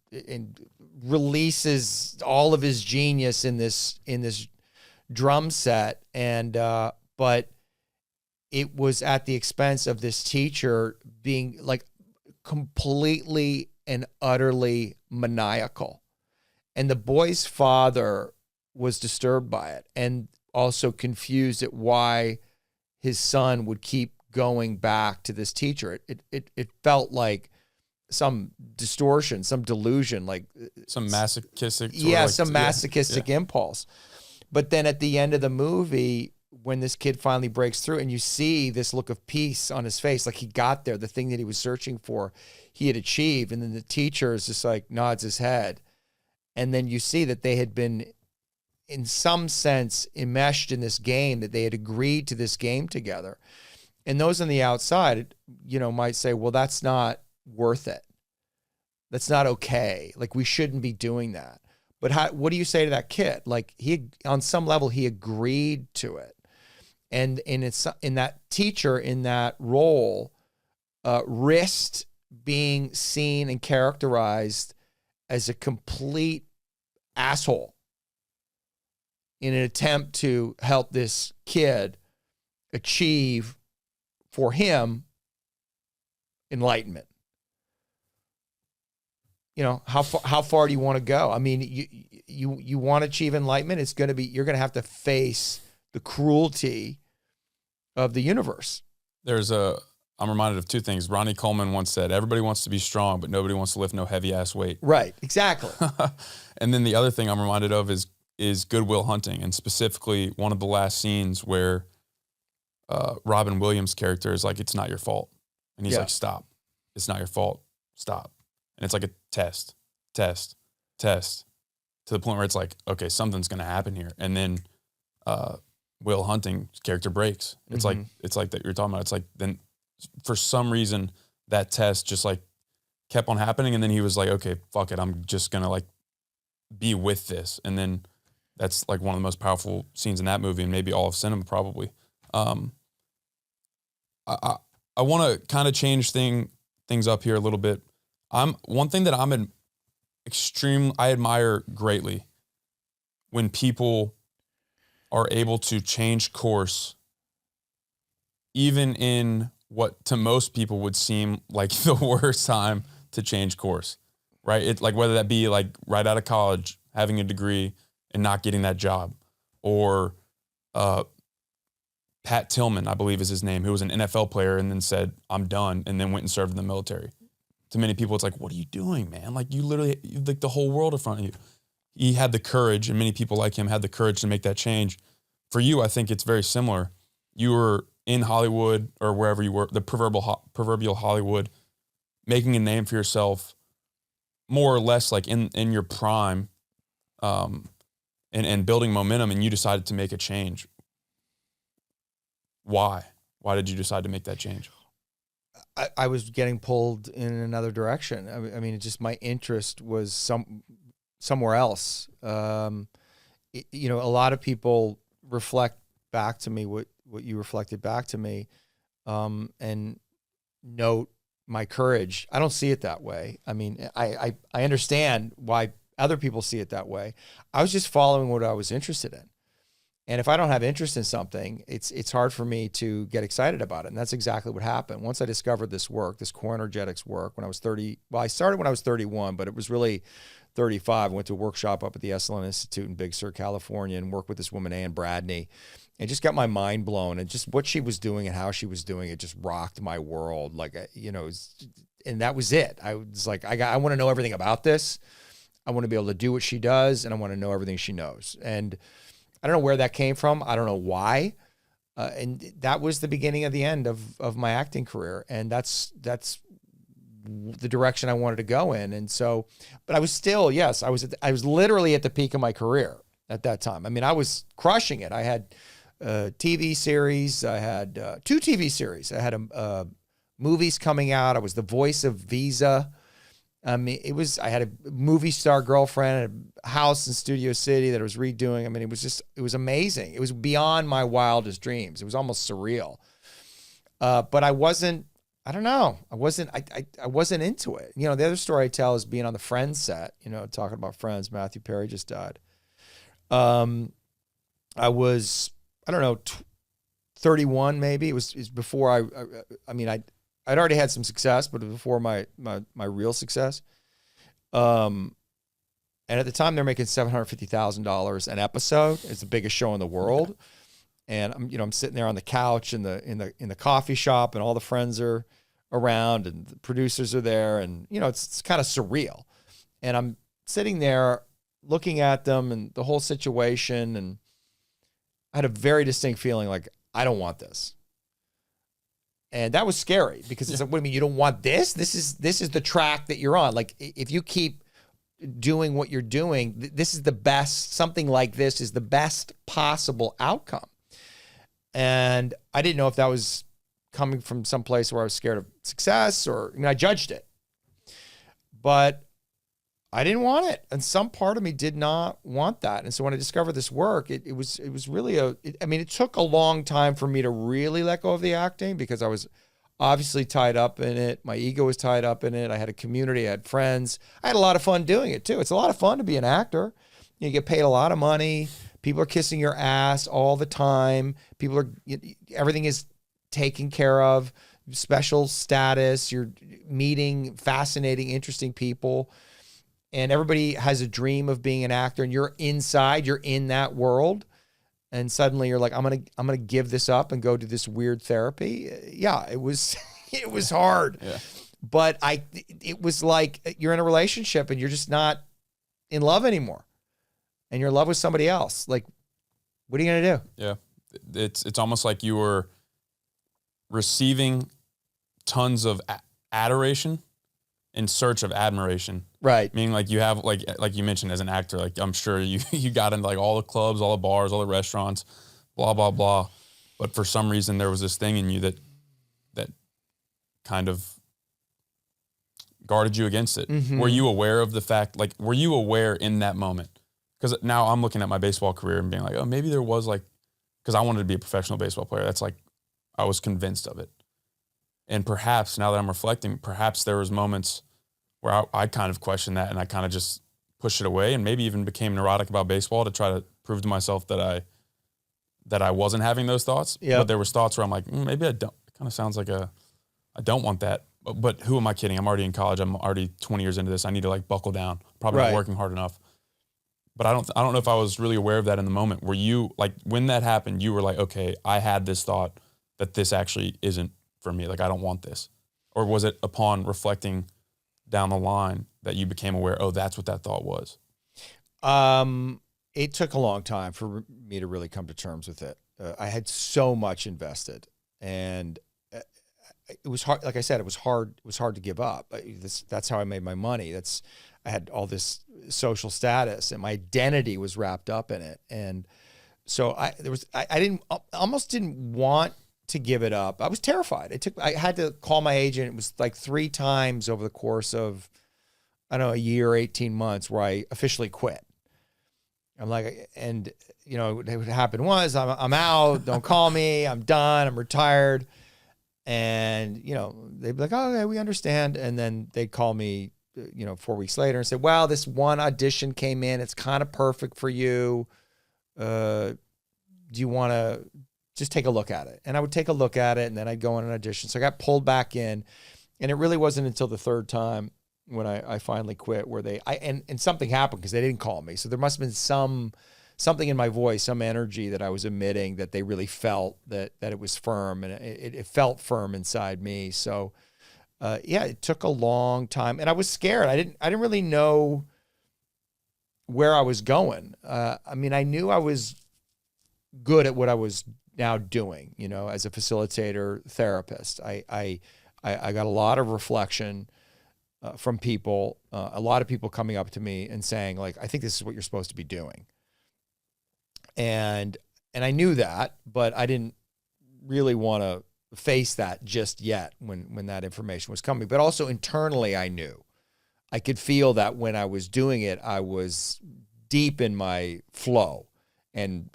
releases all of his genius in this drum set, and but it was at the expense of this teacher being completely and utterly maniacal. And the boy's father was disturbed by it and also confused at why his son would keep going back to this teacher. It felt like some distortion, some delusion, some masochistic. Masochistic impulse. But then at the end of the movie, when this kid finally breaks through and you see this look of peace on his face, like he got there, the thing that he was searching for, he had achieved. And then the teacher is just nods his head. And then you see that they had been, in some sense, enmeshed in this game, that they had agreed to this game together. And those on the outside, might say, well, that's not worth it. That's not okay. We shouldn't be doing that. But what do you say to that kid? He, on some level, he agreed to it. And it's in that teacher, in that role, risked being seen and characterized as a complete asshole in an attempt to help this kid achieve, for him, enlightenment. how far do you want to go? I mean, you want to achieve enlightenment. You're going to have to face the cruelty of the universe. I'm reminded of two things. Ronnie Coleman once said, everybody wants to be strong, but nobody wants to lift no heavy ass weight. Right. Exactly. And then the other thing I'm reminded of is Goodwill Hunting, and specifically one of the last scenes where Robin Williams' character is like, it's not your fault. And he's like, stop. It's not your fault. Stop. And it's like a test, to the point where it's like, okay, something's going to happen here. And then Will Hunting's character breaks. It's like that you're talking about. It's like, then for some reason that test just like kept on happening. And then he was like, okay, fuck it. I'm just going to like be with this. And then that's like one of the most powerful scenes in that movie, and maybe all of cinema probably. I want to kind of change things up here a little bit. One thing that I admire greatly when people are able to change course, even in what to most people would seem like the worst time to change course, right? It like, whether that be like right out of college, having a degree and not getting that job, or Pat Tillman, I believe is his name, who was an NFL player and then said, I'm done, and then went and served in the military. To many people, it's like, what are you doing, man? Like, you literally, like, the whole world in front of you. He had the courage, and many people like him had the courage to make that change. For you, I think it's very similar. You were in Hollywood, or wherever you were, the proverbial Hollywood, making a name for yourself, more or less like in your prime, and building momentum, and you decided to make a change. Why? Why did you decide to make that change? I was getting pulled in another direction. I mean, it just, my interest was somewhere else. A lot of people reflect back to me what you reflected back to me, and note my courage. I don't see it that way. I mean, I understand why other people see it that way. I was just following what I was interested in. And if I don't have interest in something, it's hard for me to get excited about it. And that's exactly what happened. Once I discovered this work, this core energetics work, when I was 30, well, I started when I was 31, but it was really 35. I went to a workshop up at the Esalen Institute in Big Sur, California, and worked with this woman, Ann Bradney, and just got my mind blown. And just what she was doing and how she was doing it just rocked my world. Like, and that was it. I was like, I want to know everything about this. I want to be able to do what she does, and I want to know everything she knows. And I don't know where that came from. I don't know why. And that was the beginning of the end of my acting career. And that's the direction I wanted to go in. And so, but I was still, yes, I was literally at the peak of my career at that time. I mean, I was crushing it. I had a TV series. I had 2 TV series. I had movies coming out. I was the voice of Visa. I mean, I had a movie star girlfriend, a house in Studio City that I was redoing. I mean, it was amazing. It was beyond my wildest dreams. It was almost surreal. But I wasn't into it. The other story I tell is being on the Friends set, talking about Friends. Matthew Perry just died. I was, 31 maybe. It was before I'd already had some success, but before my real success. And at the time they're making $750,000 an episode. It's the biggest show in the world. And I'm sitting there on the couch in the coffee shop, and all the friends are around, and the producers are there, and it's kind of surreal. And I'm sitting there looking at them and the whole situation, and I had a very distinct feeling like, I don't want this. And that was scary, because it's like, what do you mean you don't want this? This is the track that you're on. Like, if you keep doing what you're doing, this is the best, something like this is the best possible outcome. And I didn't know if that was coming from some place where I was scared of success, or, I judged it, but I didn't want it. And some part of me did not want that. And so when I discovered this work, it was really it took a long time for me to really let go of the acting, because I was obviously tied up in it. My ego was tied up in it. I had a community, I had friends. I had a lot of fun doing it too. It's a lot of fun to be an actor. You get paid a lot of money. People are kissing your ass all the time. Everything is taken care of, special status. You're meeting fascinating, interesting people. and everybody has a dream of being an actor, and you're inside, you're in that world, and suddenly you're like, I'm gonna give this up and go to this weird therapy. Yeah, it was it was hard. Yeah. But it was like you're in a relationship and you're just not in love anymore, and you're in love with somebody else. Like, what are you gonna do? Yeah, it's almost like you were receiving tons of adoration in search of admiration. Right. Meaning, like, you have, like you mentioned, as an actor, like, I'm sure you got into like all the clubs, all the bars, all the restaurants, blah blah blah. But for some reason, there was this thing in you that kind of guarded you against it. Mm-hmm. Were you aware of the fact? Like, were you aware in that moment? Because now I'm looking at my baseball career and being like, oh, maybe there was, like, because I wanted to be a professional baseball player. That's like, I was convinced of it. And perhaps now that I'm reflecting, perhaps there was moments where I kind of questioned that, and I kind of just pushed it away, and maybe even became neurotic about baseball to try to prove to myself that I wasn't having those thoughts. Yeah. But there was thoughts where I'm like, maybe I don't. It kind of sounds like I don't want that. But who am I kidding? I'm already in college. I'm already 20 years into this. I need to, like, buckle down. Probably Right. not working hard enough. But I don't know if I was really aware of that in the moment. Were you, like, when that happened, you were like, okay, I had this thought that this actually isn't for me. Like, I don't want this. Or was it upon reflecting down the line that you became aware, oh, that's what that thought was? It took a long time for me to really come to terms with it. I had so much invested, and it was hard. Like I said, it was hard. It was hard to give up. That's how I made my money. I had all this social status, and my identity was wrapped up in it. And so I almost didn't want to give it up. I was terrified. I had to call my agent. It was like 3 times over the course of, I don't know, a year, 18 months, where I officially quit. I'm like, and you know, what happened was, I'm out. Don't call me. I'm done. I'm retired. And you know, they'd be like, oh, okay, we understand. And then they'd call me, 4 weeks later and say, well, this one audition came in. It's kind of perfect for you. Do you want to just take a look at it? And I would take a look at it, and then I'd go on an audition. So I got pulled back in, and it really wasn't until the 3rd time when I finally quit where and something happened, because they didn't call me. So there must have been something in my voice, some energy that I was emitting, that they really felt that it was firm, and it felt firm inside me. So it took a long time, and I was scared. I didn't really know where I was going. I mean, I knew I was good at what I was now doing, as a facilitator, therapist. I got a lot of reflection from people, a lot of people coming up to me and saying, like, I think this is what you're supposed to be doing. And I knew that, but I didn't really want to face that just yet when that information was coming. But also internally, I knew. I could feel that when I was doing it, I was deep in my flow, and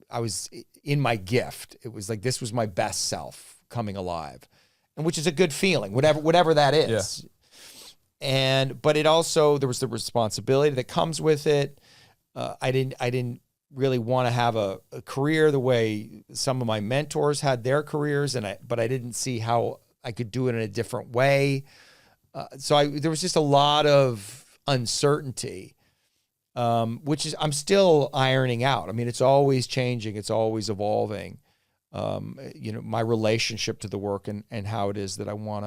I was in my gift. It was like, this was my best self coming alive, and which is a good feeling, whatever that is. Yeah. But it also, there was the responsibility that comes with it. I didn't really want to have a career the way some of my mentors had their careers, but I didn't see how I could do it in a different way. So there was just a lot of uncertainty, which is, I'm still ironing out. I mean, it's always changing. It's always evolving. My relationship to the work and how it is that I want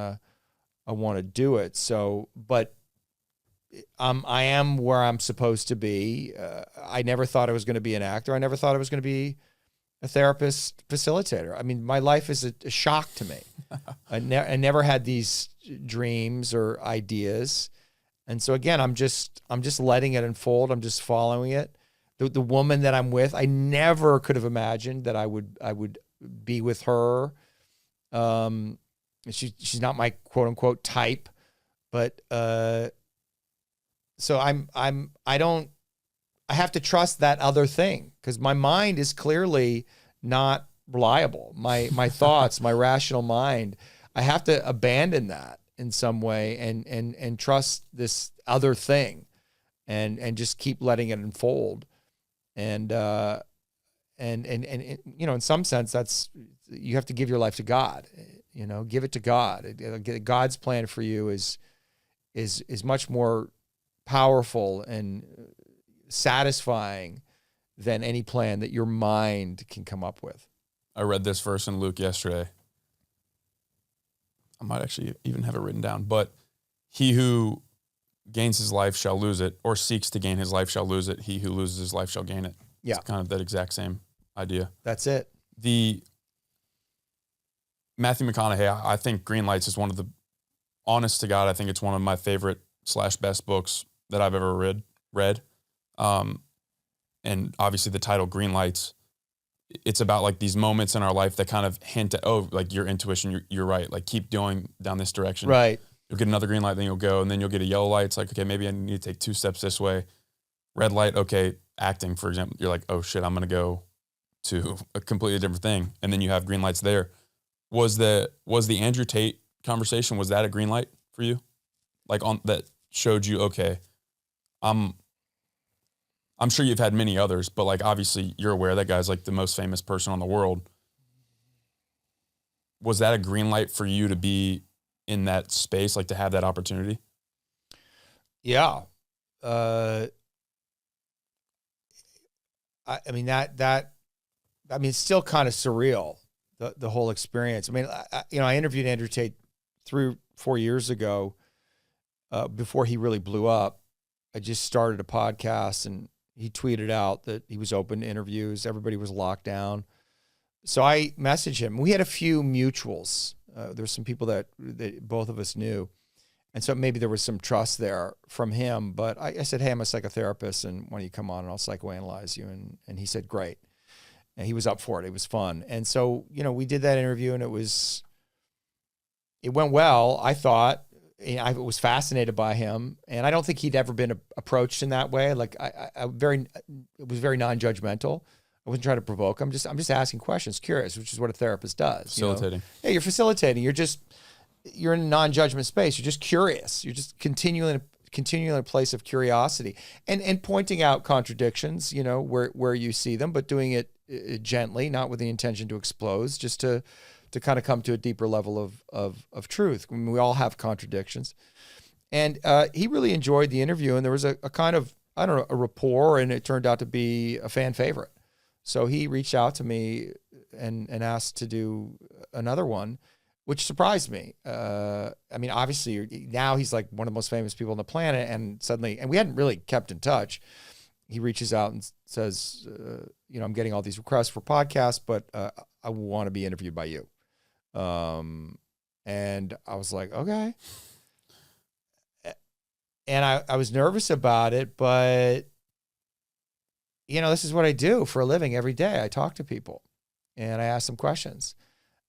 to do it. So, but I am where I'm supposed to be. I never thought I was going to be an actor. I never thought I was going to be a therapist facilitator. I mean, my life is a shock to me. I never had these dreams or ideas. And so again, I'm just letting it unfold. I'm just following it. The woman that I'm with, I never could have imagined that I would be with her. She's not my quote unquote type, but so I have to trust that other thing, because my mind is clearly not reliable. My thoughts, my rational mind, I have to abandon that in some way and trust this other thing and just keep letting it unfold. And in some sense, that's, you have to give your life to God, give it to God. God's plan for you is much more powerful and satisfying than any plan that your mind can come up with. I read this verse in Luke yesterday. I might actually even have it written down, but he who gains his life shall lose it, or seeks to gain his life shall lose it. He who loses his life shall gain it. Yeah. It's kind of that exact same idea. That's it. The Matthew McConaughey, I think Green Lights is one of the, honest to God, I think it's one of my favorite / best books that I've ever read. And obviously the title Green Lights, it's about like these moments in our life that kind of hint at, oh, like your intuition, you're right. Like keep going down this direction. Right. You'll get another green light, then you'll go, and then you'll get a yellow light. It's like, okay, maybe I need to take 2 steps this way. Red light, okay, acting, for example. You're like, oh shit, I'm going to go to a completely different thing. And then you have green lights there. Was the Andrew Tate conversation, was that a green light for you? Like on that showed you, okay, I'm sure you've had many others, but like obviously you're aware that guy's like the most famous person in the world. Was that a green light for you to be in that space, like to have that opportunity? Yeah. I mean, it's still kind of surreal, the whole experience. I mean, I interviewed Andrew Tate 3 or 4 years ago, before he really blew up. I just started a podcast and he tweeted out that he was open to interviews. Everybody was locked down. So I messaged him. We had a few mutuals. There's some people that both of us knew. And so maybe there was some trust there from him. But I said, hey, I'm a psychotherapist, and why don't you come on and I'll psychoanalyze you? And he said, great. And he was up for it. It was fun. And so, we did that interview, and it went well, I thought. I was fascinated by him, and I don't think he'd ever been approached in that way. Like it was very non-judgmental. I wasn't trying to provoke. I'm just asking questions, curious, which is what a therapist does. Facilitating. Yeah, you're facilitating. You're in a non-judgment space. You're just curious. You're just continually in a place of curiosity and pointing out contradictions, where you see them, but doing it gently, not with the intention to expose, just to kind of come to a deeper level of truth. I mean, we all have contradictions. And he really enjoyed the interview, and there was a kind of, I don't know, a rapport, and it turned out to be a fan favorite. So he reached out to me and asked to do another one, which surprised me. I mean, obviously now he's like one of the most famous people on the planet, and we hadn't really kept in touch. He reaches out and says, I'm getting all these requests for podcasts, but I want to be interviewed by you. And I was like, okay. And I was nervous about it, but this is what I do for a living every day. I talk to people and I ask them questions.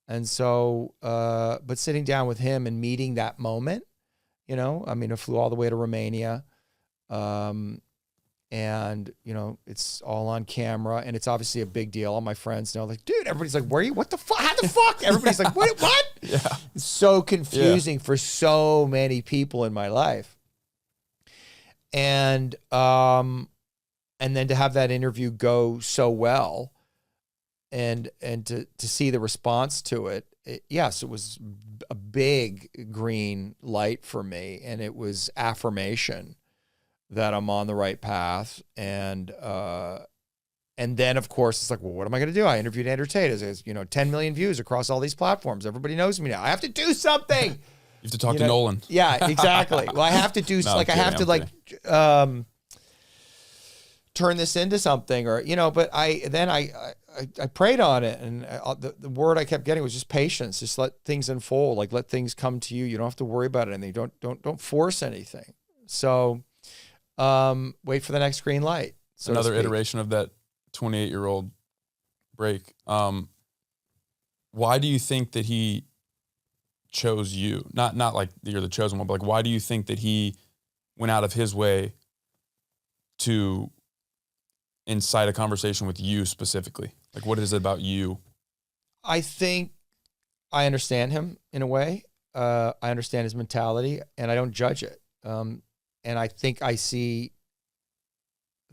And so, but sitting down with him and meeting that moment, I flew all the way to Romania. And, it's all on camera, and it's obviously a big deal. All my friends know, like, dude, everybody's like, where are you? What the fuck? How the fuck? Everybody's like, what? Yeah. It's so confusing for so many people in my life. And then to have that interview go so well and to see the response to it, yes, it was a big green light for me, and it was affirmation that I'm on the right path. And then of course it's like, well, what am I going to do? I interviewed Andrew Tate, as 10 million views across all these platforms. Everybody knows me now. I have to do something. You have to talk to Nolan. Yeah, exactly. Well, I have to do turn this into something, or, but I prayed on it, and the word I kept getting was just patience. Just let things unfold. Like, let things come to you. You don't have to worry about anything. Don't force anything. So, wait for the next green light. So another iteration of that 28-year-old break. Why do you think that he chose you? Not like you're the chosen one, but like, why do you think that he went out of his way to incite a conversation with you specifically? Like, what is it about you? I think I understand him in a way. I understand his mentality, and I don't judge it. And I think I see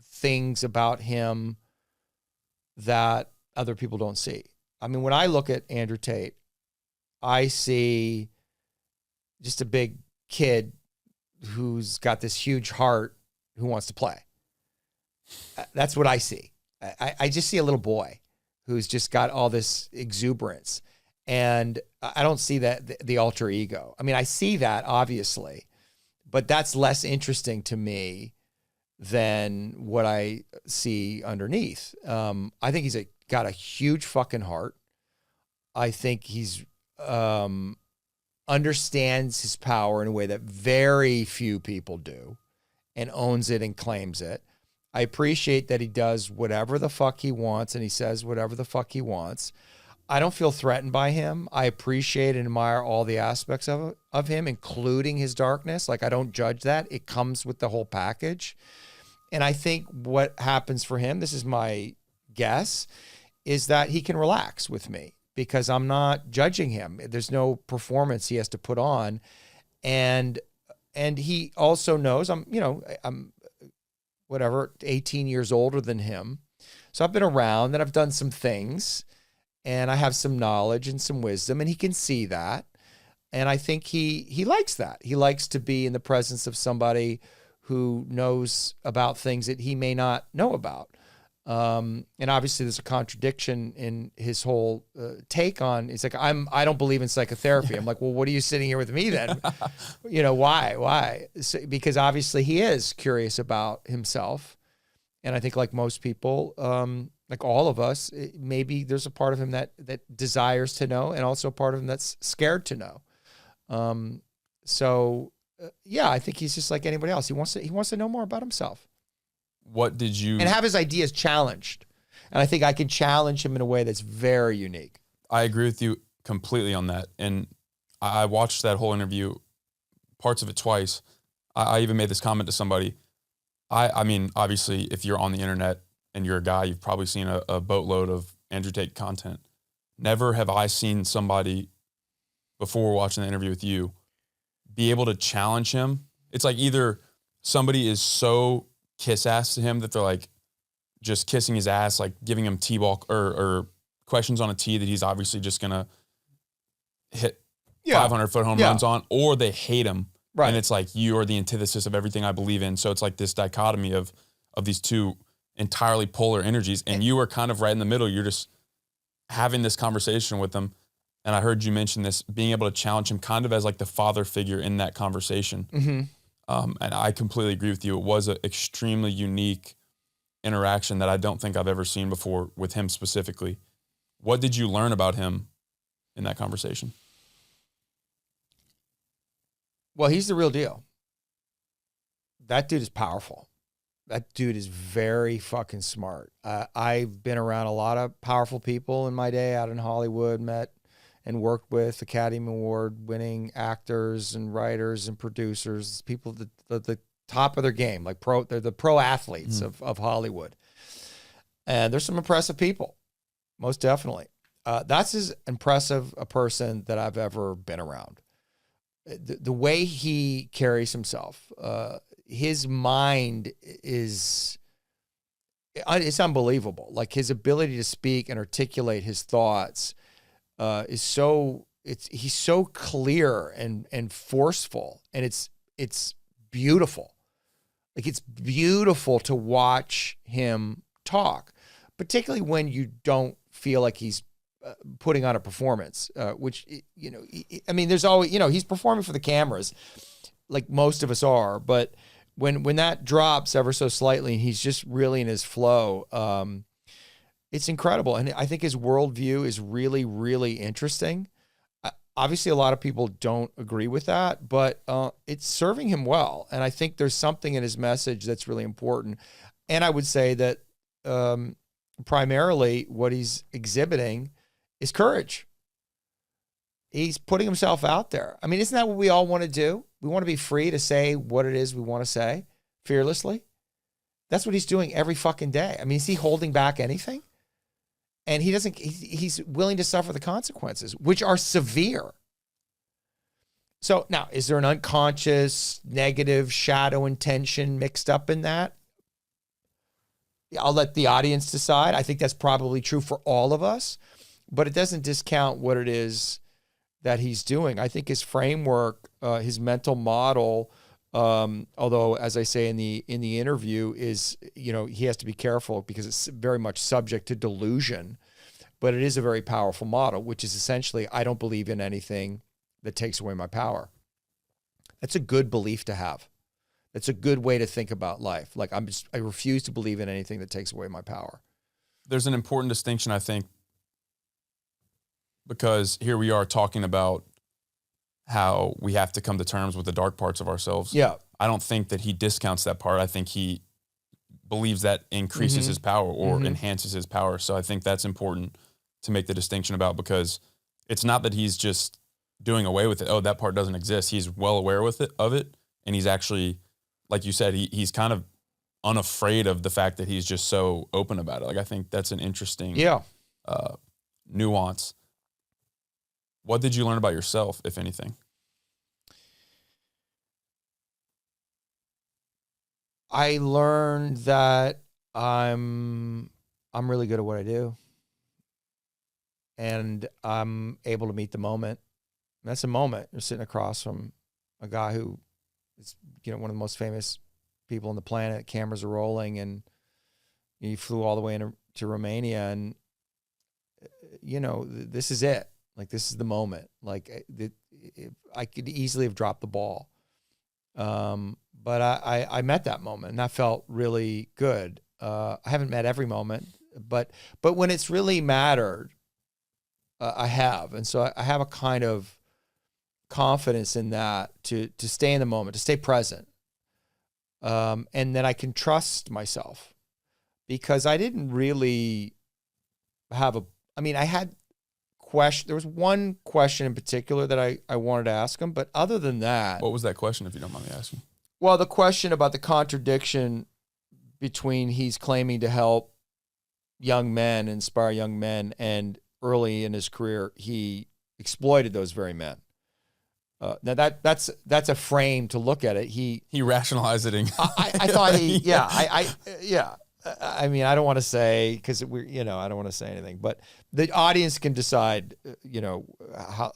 things about him that other people don't see. I mean, when I look at Andrew Tate, I see just a big kid who's got this huge heart who wants to play. That's what I see. I just see a little boy who's just got all this exuberance. And I don't see that the alter ego. I mean, I see that obviously, but that's less interesting to me than what I see underneath. I think he's got a huge fucking heart. I think he's understands his power in a way that very few people do, and owns it and claims it. I appreciate that he does whatever the fuck he wants and he says whatever the fuck he wants. I don't feel threatened by him. I appreciate and admire all the aspects of him, including his darkness. Like, I don't judge that. It comes with the whole package. And I think what happens for him, this is my guess, is that he can relax with me because I'm not judging him. There's no performance he has to put on. And he also knows I'm whatever, 18 years older than him. So I've been around and I've done some things and I have some knowledge and some wisdom, and he can see that. And I think he likes that. He likes to be in the presence of somebody who knows about things that he may not know about. And obviously there's a contradiction in his whole take on, it's like, I don't believe in psychotherapy. I'm like, well, what are you sitting here with me then? Why? So, because obviously he is curious about himself. And I think like most people, like all of us, maybe there's a part of him that desires to know, and also a part of him that's scared to know. Yeah, I think he's just like anybody else. He wants to know more about himself. What did you... And have his ideas challenged. And I think I can challenge him in a way that's very unique. I agree with you completely on that. And I watched that whole interview, parts of it twice. I even made this comment to somebody. I mean, obviously, if you're on the internet and you're a guy, you've probably seen a boatload of Andrew Tate content. Never have I seen somebody, before watching the interview with you, be able to challenge him. It's like either somebody is so kiss ass to him that they're like just kissing his ass, like giving him T-ball or questions on a tee that he's obviously just going to hit 500-foot home runs on, or they hate him. Right. And it's like, you are the antithesis of everything I believe in. So it's like this dichotomy of these two entirely polar energies. And you are kind of right in the middle. You're just having this conversation with them. And I heard you mention this, being able to challenge him kind of as like the father figure in that conversation. Mm-hmm. And I completely agree with you. It was an extremely unique interaction that I don't think I've ever seen before with him specifically. What did you learn about him in that conversation? Well, he's the real deal. That dude is powerful. That dude is very fucking smart. I've been around a lot of powerful people in my day out in Hollywood, met and worked with Academy Award winning actors and writers and producers, people at the top of their game, like they're the pro athletes of Hollywood. And there's some impressive people, most definitely. That's as impressive a person that I've ever been around. The way he carries himself, his mind it's unbelievable. Like his ability to speak and articulate his thoughts he's so clear and forceful, and it's beautiful. Like it's beautiful to watch him talk, particularly when you don't feel like he's putting on a performance, which, I mean, there's always, he's performing for the cameras like most of us are, but when that drops ever so slightly and he's just really in his flow, it's incredible. And I think his worldview is really, really interesting. Obviously, a lot of people don't agree with that, but it's serving him well. And I think there's something in his message that's really important. And I would say that primarily what he's exhibiting is courage. He's putting himself out there. I mean, isn't that what we all want to do? We want to be free to say what it is we want to say fearlessly. That's what he's doing every fucking day. I mean, is he holding back anything? And he's willing to suffer the consequences, which are severe. So now, is there an unconscious, negative shadow intention mixed up in that? I'll let the audience decide. I think that's probably true for all of us, but it doesn't discount what it is that he's doing. I think his framework, his mental model Although, as I say in the interview, is, you know, he has to be careful because it's very much subject to delusion. But it is a very powerful model, which is essentially, I don't believe in anything that takes away my power. That's a good belief to have. That's a good way to think about life. Like, I refuse to believe in anything that takes away my power. There's an important distinction, I think, because here we are talking about how we have to come to terms with the dark parts of ourselves. Yeah. I don't think that he discounts that part. I think he believes that increases his power or enhances his power. So I think that's important to make the distinction about, because it's not that he's just doing away with it. Oh, that part doesn't exist. He's well aware of it. And he's actually, like you said, he's kind of unafraid of the fact that he's just so open about it. Like, I think that's an interesting nuance. What did you learn about yourself, if anything? I learned that I'm really good at what I do. And I'm able to meet the moment. And that's a moment. You're sitting across from a guy who is, you know, one of the most famous people on the planet. Cameras are rolling, and he flew all the way to Romania. And, you know, this is it. Like, this is the moment. Like, I could easily have dropped the ball. But I met that moment, and that felt really good. I haven't met every moment, but when it's really mattered, I have. And so I have a kind of confidence in that to stay in the moment, to stay present. And then I can trust myself, because I didn't really have I had there was one question in particular that I wanted to ask him, but other than that. What was that question, if you don't mind me asking? Well, the question about the contradiction between he's claiming to help young men, inspire young men, and early in his career, he exploited those very men. Now that's a frame to look at it. He rationalized it. I thought yeah. I mean, I don't want to say, because I don't want to say anything, but the audience can decide,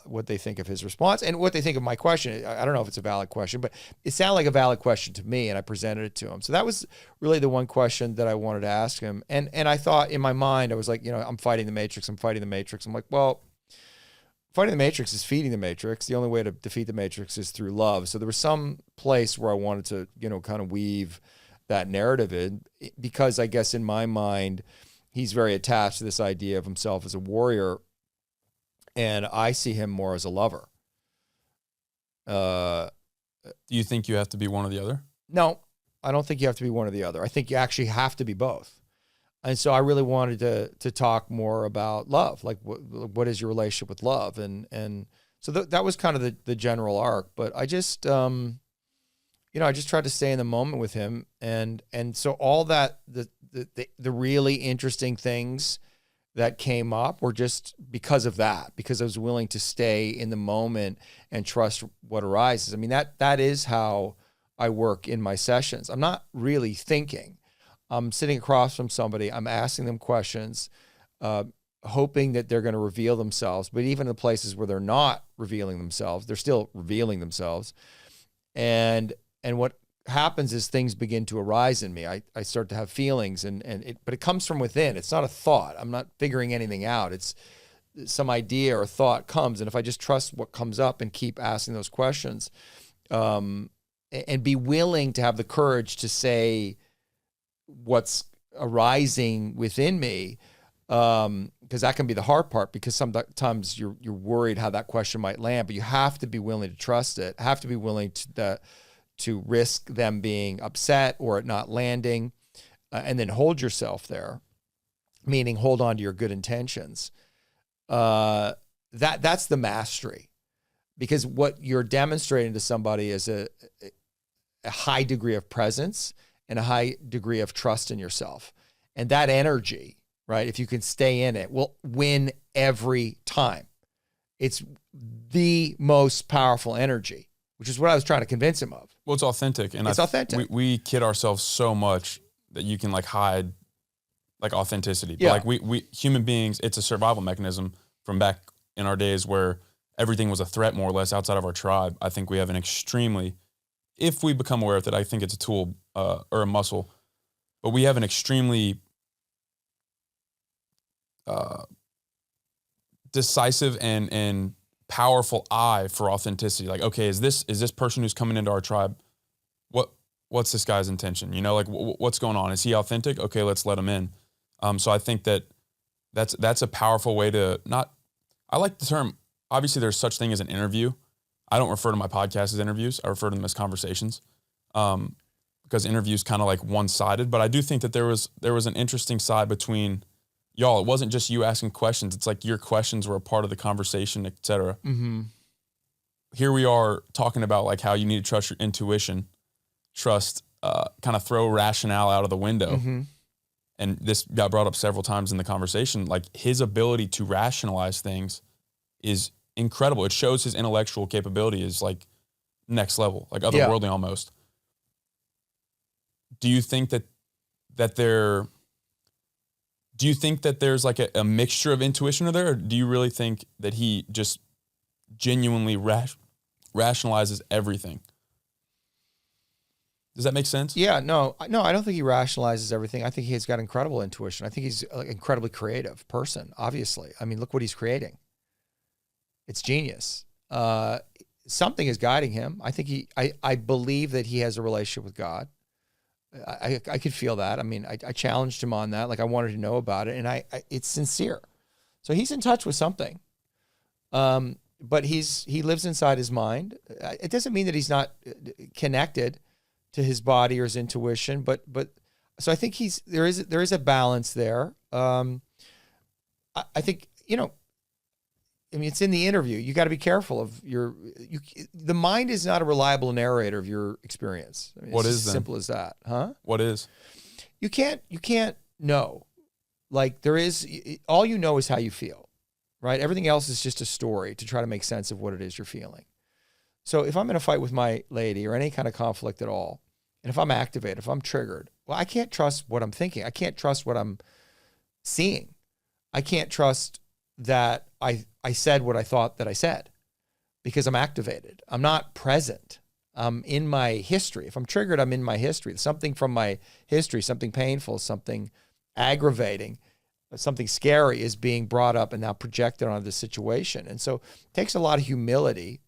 what they think of his response and what they think of my question. I don't know if it's a valid question, but it sounded like a valid question to me, and I presented it to him. So that was really the one question that I wanted to ask him. And I thought in my mind, I was like, I'm fighting the Matrix. I'm fighting the Matrix. I'm like, well, fighting the Matrix is feeding the Matrix. The only way to defeat the Matrix is through love. So there was some place where I wanted to, kind of weave that narrative in, because I guess in my mind, he's very attached to this idea of himself as a warrior, and I see him more as a lover. Do you think you have to be one or the other? No, I don't think you have to be one or the other. I think you actually have to be both. And so I really wanted to talk more about love, like what is your relationship with love, and so that was kind of the general arc. But I just I just tried to stay in the moment with him, and so all that the really interesting things that came up were just because of that, because I was willing to stay in the moment and trust what arises. I mean, that is how I work in my sessions. I'm not really thinking. I'm sitting across from somebody. I'm asking them questions, hoping that they're going to reveal themselves. But even in the places where they're not revealing themselves, they're still revealing themselves. And what happens is things begin to arise in me. I start to have feelings, but it comes from within. It's not a thought. I'm not figuring anything out. It's some idea or thought comes. And if I just trust what comes up and keep asking those questions, and be willing to have the courage to say what's arising within me, because that can be the hard part, because sometimes you're worried how that question might land, but you have to be willing to trust it, have to be willing to risk them being upset or it not landing, and then hold yourself there, meaning hold on to your good intentions. That's the mastery, because what you're demonstrating to somebody is a high degree of presence and a high degree of trust in yourself. And that energy, right, if you can stay in it, will win every time. It's the most powerful energy, which is what I was trying to convince him of. Well, it's authentic. And it's authentic. We kid ourselves so much that you can hide authenticity. Yeah. But we human beings, it's a survival mechanism from back in our days where everything was a threat more or less outside of our tribe. I think we have an extremely if we become aware of it, I think it's a tool or a muscle, but we have an extremely decisive and powerful eye for authenticity. Like, okay, is this person who's coming into our tribe, what's this guy's intention? You know, like what's going on? Is he authentic? Okay, let's let him in. So I think that's a powerful way to not, I like the term, obviously there's such thing as an interview. I don't refer to my podcast as interviews. I refer to them as conversations. Because interviews kind of like one-sided, but I do think that there was an interesting side between y'all. It wasn't just you asking questions. It's like your questions were a part of the conversation, et cetera. Mm-hmm. Here we are talking about like how you need to trust your intuition, kind of throw rationale out of the window. Mm-hmm. And this got brought up several times in the conversation. Like his ability to rationalize things is incredible. It shows his intellectual capability is like next level, like otherworldly almost. Do you think that there's like a mixture of intuition there, or do you really think that he just genuinely rationalizes everything? Does that make sense? Yeah, no, I don't think he rationalizes everything. I think he's got incredible intuition. I think he's an incredibly creative person, obviously. I mean, look what he's creating. It's genius. Something is guiding him. I believe that he has a relationship with God. I could feel that. I mean, I challenged him on that. Like I wanted to know about it, and it's sincere. So he's in touch with something. But he lives inside his mind. It doesn't mean that he's not connected to his body or his intuition, but so I think there is a balance there. I think, I mean, it's in the interview. You got to be careful of the mind is not a reliable narrator of your experience. I mean, what it's is as simple as that, huh? What is? You can't know. Like there is, all you know is how you feel, right? Everything else is just a story to try to make sense of what it is you're feeling. So if I'm in a fight with my lady or any kind of conflict at all, and if I'm activated, if I'm triggered, well, I can't trust what I'm thinking. I can't trust what I'm seeing. I can't trust that I said what I thought that I said because I'm activated. I'm not present. I'm in my history. If I'm triggered, I'm in my history. Something from my history, something painful, something aggravating, something scary is being brought up and now projected onto the situation. And so it takes a lot of humility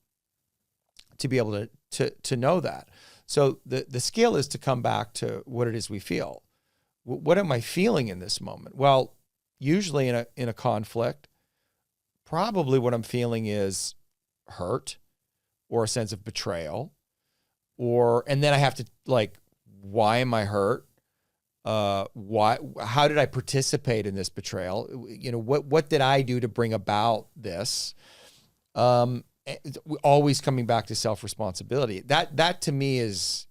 to be able to know that. So the skill is to come back to what it is we feel. What am I feeling in this moment? Well, usually in a conflict, probably what I'm feeling is hurt or a sense of betrayal, and then I have to why am I hurt? How did I participate in this betrayal? What did I do to bring about this? Always coming back to self-responsibility. That to me is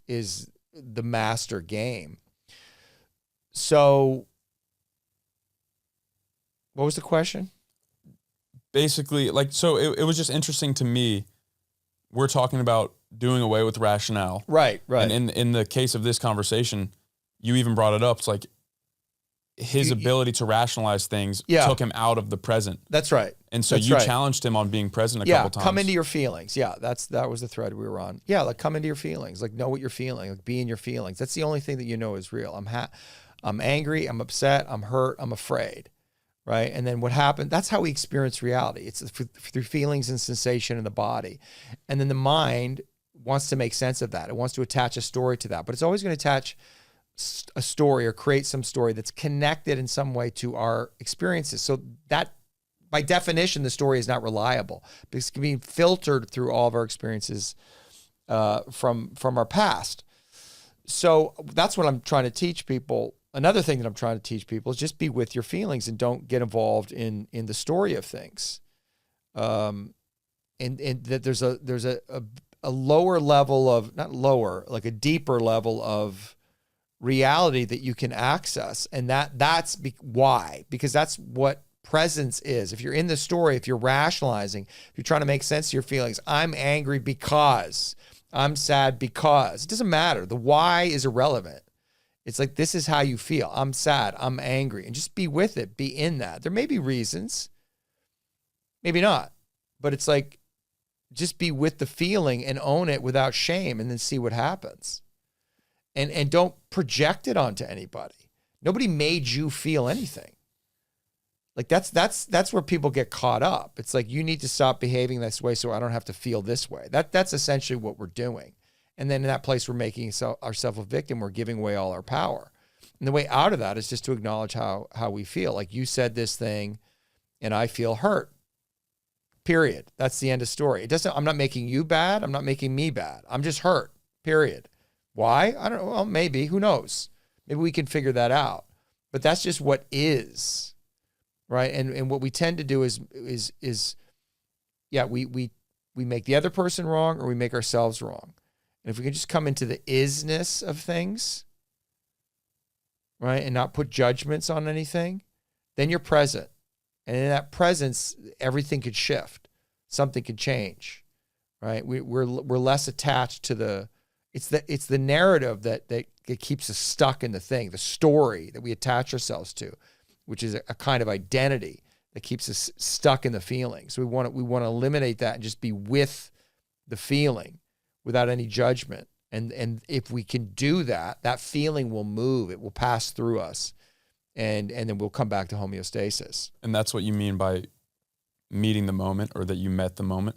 the master game. So what was the question? Basically, so it was just interesting to me. We're talking about doing away with rationale. Right. And in the case of this conversation, you even brought it up. It's like his ability to rationalize things took him out of the present. That's right. And so you challenged him on being present a couple times. Come into your feelings. Yeah, that was the thread we were on. Yeah, come into your feelings. Know what you're feeling. Be in your feelings. That's the only thing that you know is real. I'm angry, I'm upset, I'm hurt, I'm afraid. Right? And then what happened, that's how we experience reality. It's through feelings and sensation in the body. And then the mind wants to make sense of that. It wants to attach a story to that. But it's always going to attach a story or create some story that's connected in some way to our experiences. So that, by definition, the story is not reliable because it's being filtered through all of our experiences from our past. So that's what I'm trying to teach people. Another thing that I'm trying to teach people is just be with your feelings and don't get involved in the story of things. And that there's a lower level of, not lower, like a deeper level of reality that you can access. And that's why, because that's what presence is. If you're in the story, if you're rationalizing, if you're trying to make sense of your feelings, I'm angry because, I'm sad because, it doesn't matter. The why is irrelevant. It's like, this is how you feel. I'm sad. I'm angry. And just be with it. Be in that. There may be reasons. Maybe not. But it's like, just be with the feeling and own it without shame, and then see what happens. And don't project it onto anybody. Nobody made you feel anything. Like that's where people get caught up. It's like, you need to stop behaving this way so I don't have to feel this way. That's essentially what we're doing. And then in that place, we're making ourselves a victim. We're giving away all our power. And the way out of that is just to acknowledge how we feel. Like, you said this thing and I feel hurt. Period. That's the end of story. I'm not making you bad. I'm not making me bad. I'm just hurt. Period. Why? I don't know. Well, maybe. Who knows? Maybe we can figure that out. But that's just what is. Right. And what we tend to do is we make the other person wrong, or we make ourselves wrong. And if we can just come into the isness of things, right, and not put judgments on anything, then you're present. And in that presence, everything could shift. Something could change. Right. We're less attached to it's the narrative that keeps us stuck in the thing, the story that we attach ourselves to, which is a kind of identity that keeps us stuck in the feeling. So we want to eliminate that and just be with the feeling without any judgment. And if we can do that, that feeling will move. It will pass through us, and then we'll come back to homeostasis. And that's what you mean by meeting the moment, or that you met the moment?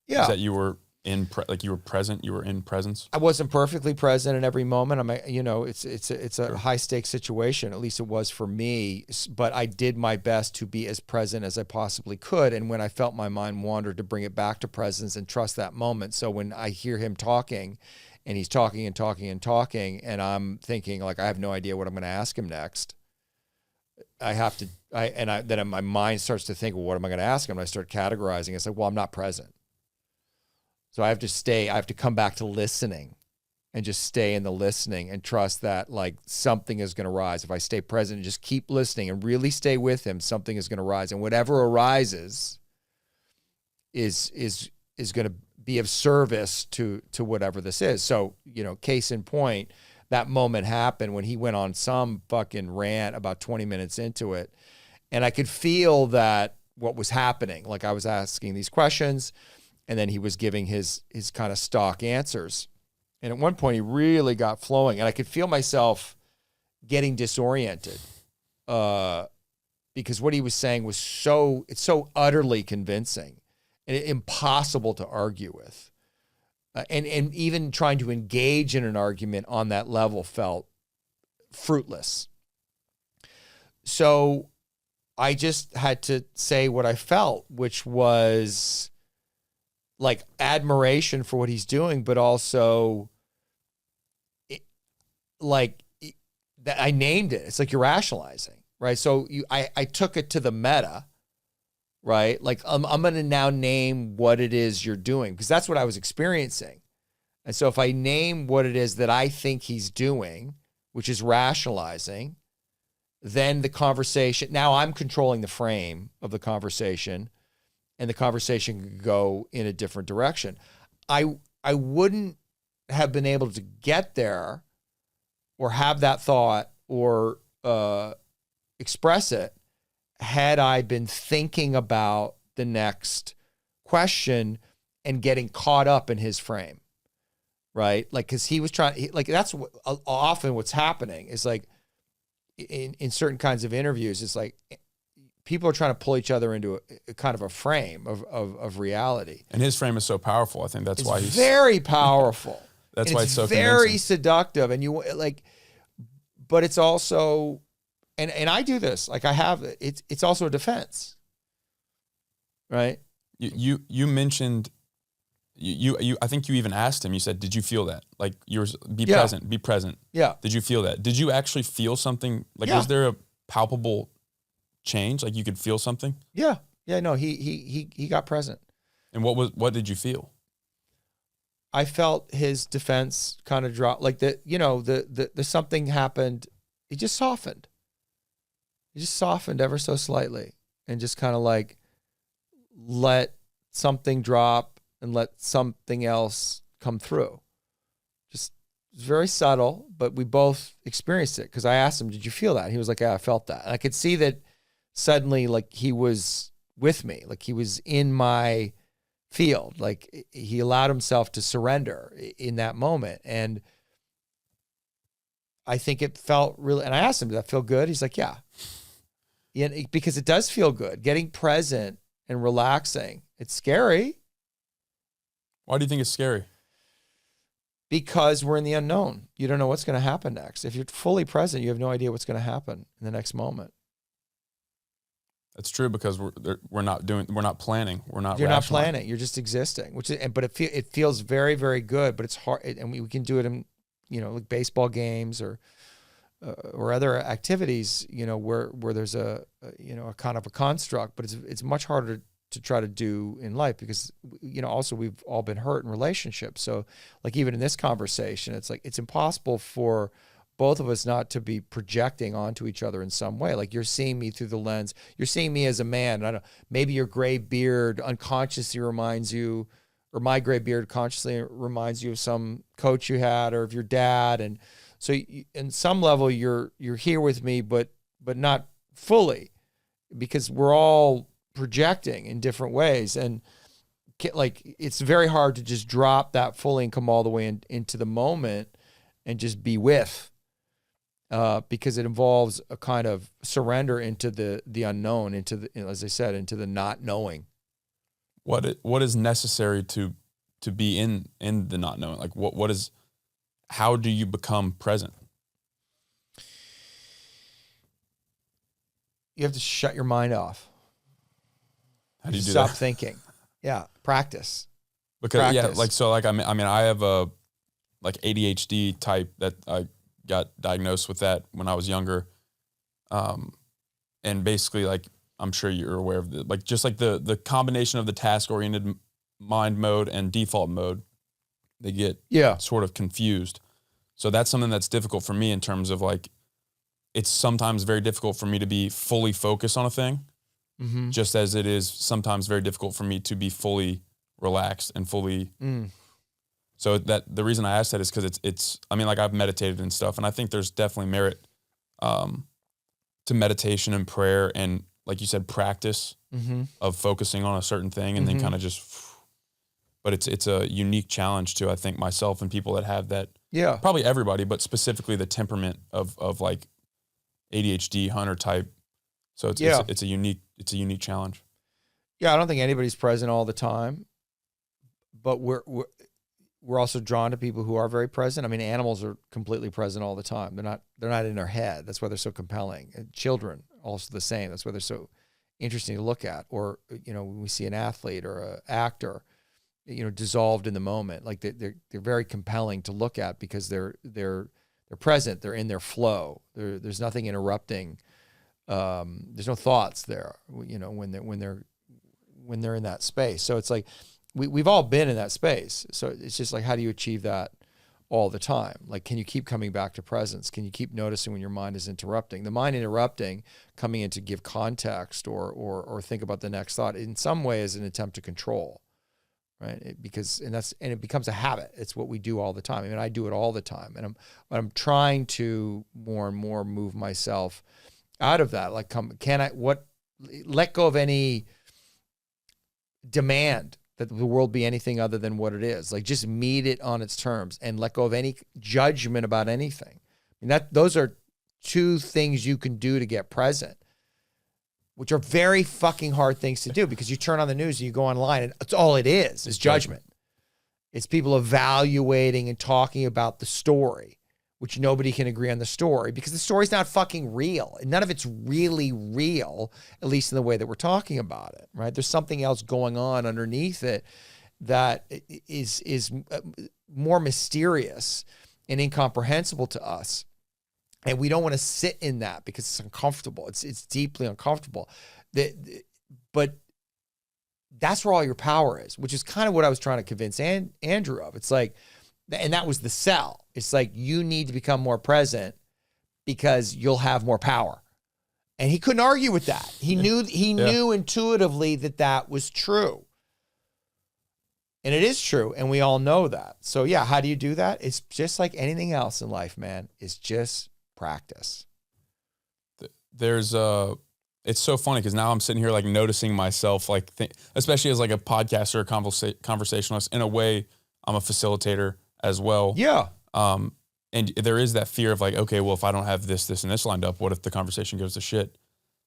Yeah. Is that you were you were present, you were in presence? I wasn't perfectly present in every moment. It's a high stakes situation. At least it was for me, but I did my best to be as present as I possibly could. And when I felt my mind wander, to bring it back to presence and trust that moment. So when I hear him talking, and he's talking and talking and talking, and I'm thinking, like, I have no idea what I'm going to ask him next. Then my mind starts to think, well, what am I going to ask him? And I start categorizing. It's like, well, I'm not present. So I have to come back to listening, and just stay in the listening and trust that, like, something is going to rise. If I stay present and just keep listening and really stay with him, something is going to rise. And whatever arises is going to be of service to whatever this is. So, case in point, that moment happened when he went on some fucking rant about 20 minutes into it. And I could feel that what was happening. Like, I was asking these questions, and then he was giving his kind of stock answers. And at one point he really got flowing, and I could feel myself getting disoriented because what he was saying was so utterly convincing and impossible to argue with. And even trying to engage in an argument on that level felt fruitless. So I just had to say what I felt, which was like admiration for what he's doing, but also I named it. It's like you're rationalizing, right? So I took it to the meta, right? Like I'm going to now name what it is you're doing, because that's what I was experiencing. And so if I name what it is that I think he's doing, which is rationalizing, then the conversation, now I'm controlling the frame of the conversation, and the conversation could go in a different direction. I wouldn't have been able to get there or have that thought or express it had I been thinking about the next question and getting caught up in his frame, right? Like, because he was trying, that's often what's happening is like in certain kinds of interviews, it's like people are trying to pull each other into a kind of a frame of reality. And his frame is so powerful. I think that's why he's very powerful. That's why it's so very convincing. Seductive. And but it's also, and I do this, like I have, it's also a defense, right? You mentioned, I think you even asked him, you said, did you feel that? Like be present. Yeah. Did you feel that? Did you actually feel something? Like, was there a palpable change? Like, you could feel something? Yeah. Yeah, no, he got present. And what did you feel? I felt his defense kind of drop, like the something happened. He just softened. He just softened ever so slightly, and just kind of like let something drop and let something else come through. Just very subtle, but we both experienced it, because I asked him, did you feel that? And he was like, yeah, I felt that. And I could see that suddenly, like, he was with me, like he was in my field. Like he allowed himself to surrender in that moment. And I think it felt really, and I asked him, did that feel good? He's like, yeah. Yeah, because it does feel good. Getting present and relaxing. It's scary. Why do you think it's scary? Because we're in the unknown. You don't know what's going to happen next. If you're fully present, you have no idea what's going to happen in the next moment. That's true, because we're not planning. We're not. You're not planning. You're just existing. But it feels very, very good. But it's hard, and we can do it in, like baseball games or other activities, where there's a kind of a construct. But it's much harder to try to do in life because, also we've all been hurt in relationships. So like even in this conversation, it's like, it's impossible for both of us not to be projecting onto each other in some way. Like you're seeing me through the lens, you're seeing me as a man. And I don't know, maybe your gray beard unconsciously reminds you, or my gray beard consciously reminds you of some coach you had or of your dad. And so in some level you're here with me, but not fully, because we're all projecting in different ways. And like, it's very hard to just drop that fully and come all the way into the moment and just be with, because it involves a kind of surrender into the unknown, into the, as I said, into the not knowing. What is necessary to be in the not knowing? Like how do you become present? You have to shut your mind off. How do you do Stop that? thinking. Yeah. Practice. Because Practice. I mean, I have a like ADHD type that I got diagnosed with that when I was younger. And basically, like, I'm sure you're aware of the combination of the task-oriented mind mode and default mode, they get sort of confused. So that's something that's difficult for me in terms of like, it's sometimes very difficult for me to be fully focused on a thing. Mm-hmm. Just as it is sometimes very difficult for me to be fully relaxed and fully. So that the reason I asked that is because it's I mean, like, I've meditated and stuff, and I think there's definitely merit to meditation and prayer and, like you said, practice of focusing on a certain thing and then kind of just. But it's a unique challenge to, I think, myself and people that have that. Yeah. Probably everybody, but specifically the temperament of like ADHD, Hunter type. So it's a unique challenge. Yeah, I don't think anybody's present all the time, but we're also drawn to people who are very present. I mean, animals are completely present all the time. They're not in their head. That's why they're so compelling. And children also the same. That's why they're so interesting to look at. Or when we see an athlete or an actor, dissolved in the moment, like they're very compelling to look at because they're present. They're in their flow. There's nothing interrupting. There's no thoughts there, when they're in that space. So it's like, we've all been in that space. So it's just like, how do you achieve that all the time? Like, can you keep coming back to presence? Can you keep noticing when your mind is interrupting? The mind interrupting, coming in to give context or think about the next thought, in some way is an attempt to control, right? It becomes a habit. It's what we do all the time. I mean, I do it all the time, and I'm trying to more and more move myself out of that. Like, let go of any demand that the world be anything other than what it is. Like, just meet it on its terms and let go of any judgment about anything. I mean, those are two things you can do to get present, which are very fucking hard things to do, because you turn on the news and you go online and it's all it is judgment. It's people evaluating and talking about the story, which nobody can agree on the story because the story's not fucking real. And none of it's really real, at least in the way that we're talking about it, right? There's something else going on underneath it that is more mysterious and incomprehensible to us. And we don't want to sit in that because it's uncomfortable. It's deeply uncomfortable. But that's where all your power is, which is kind of what I was trying to convince Andrew of. It's like, and that was the sell. It's like, you need to become more present because you'll have more power. And he couldn't argue with that. He knew intuitively that was true. And it is true. And we all know that. So yeah, how do you do that? It's just like anything else in life, man. It's just practice. There's it's so funny because now I'm sitting here like noticing myself, like especially as like a podcaster, or conversationalist. In a way, I'm a facilitator as well. Yeah. And there is that fear of like, okay, well, if I don't have this, and this lined up, what if the conversation goes to shit?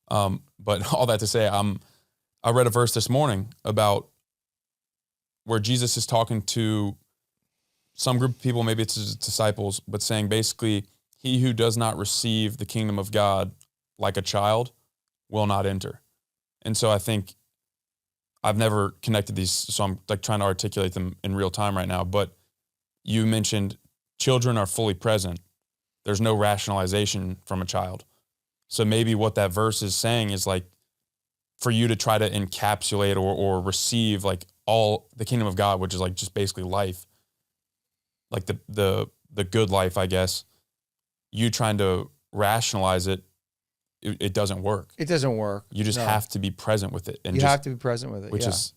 But all that to say, I read a verse this morning about where Jesus is talking to some group of people, maybe it's his disciples, but saying basically, he who does not receive the kingdom of God like a child will not enter. And so I think I've never connected these, so I'm like trying to articulate them in real time right now. But you mentioned children are fully present. There's no rationalization from a child. So maybe what that verse is saying is like, for you to try to encapsulate or receive like all the kingdom of God, which is like just basically life, like the good life, I guess, you trying to rationalize it, it doesn't work. It doesn't work. You just have to be present with it. And you have to be present with it. Which is,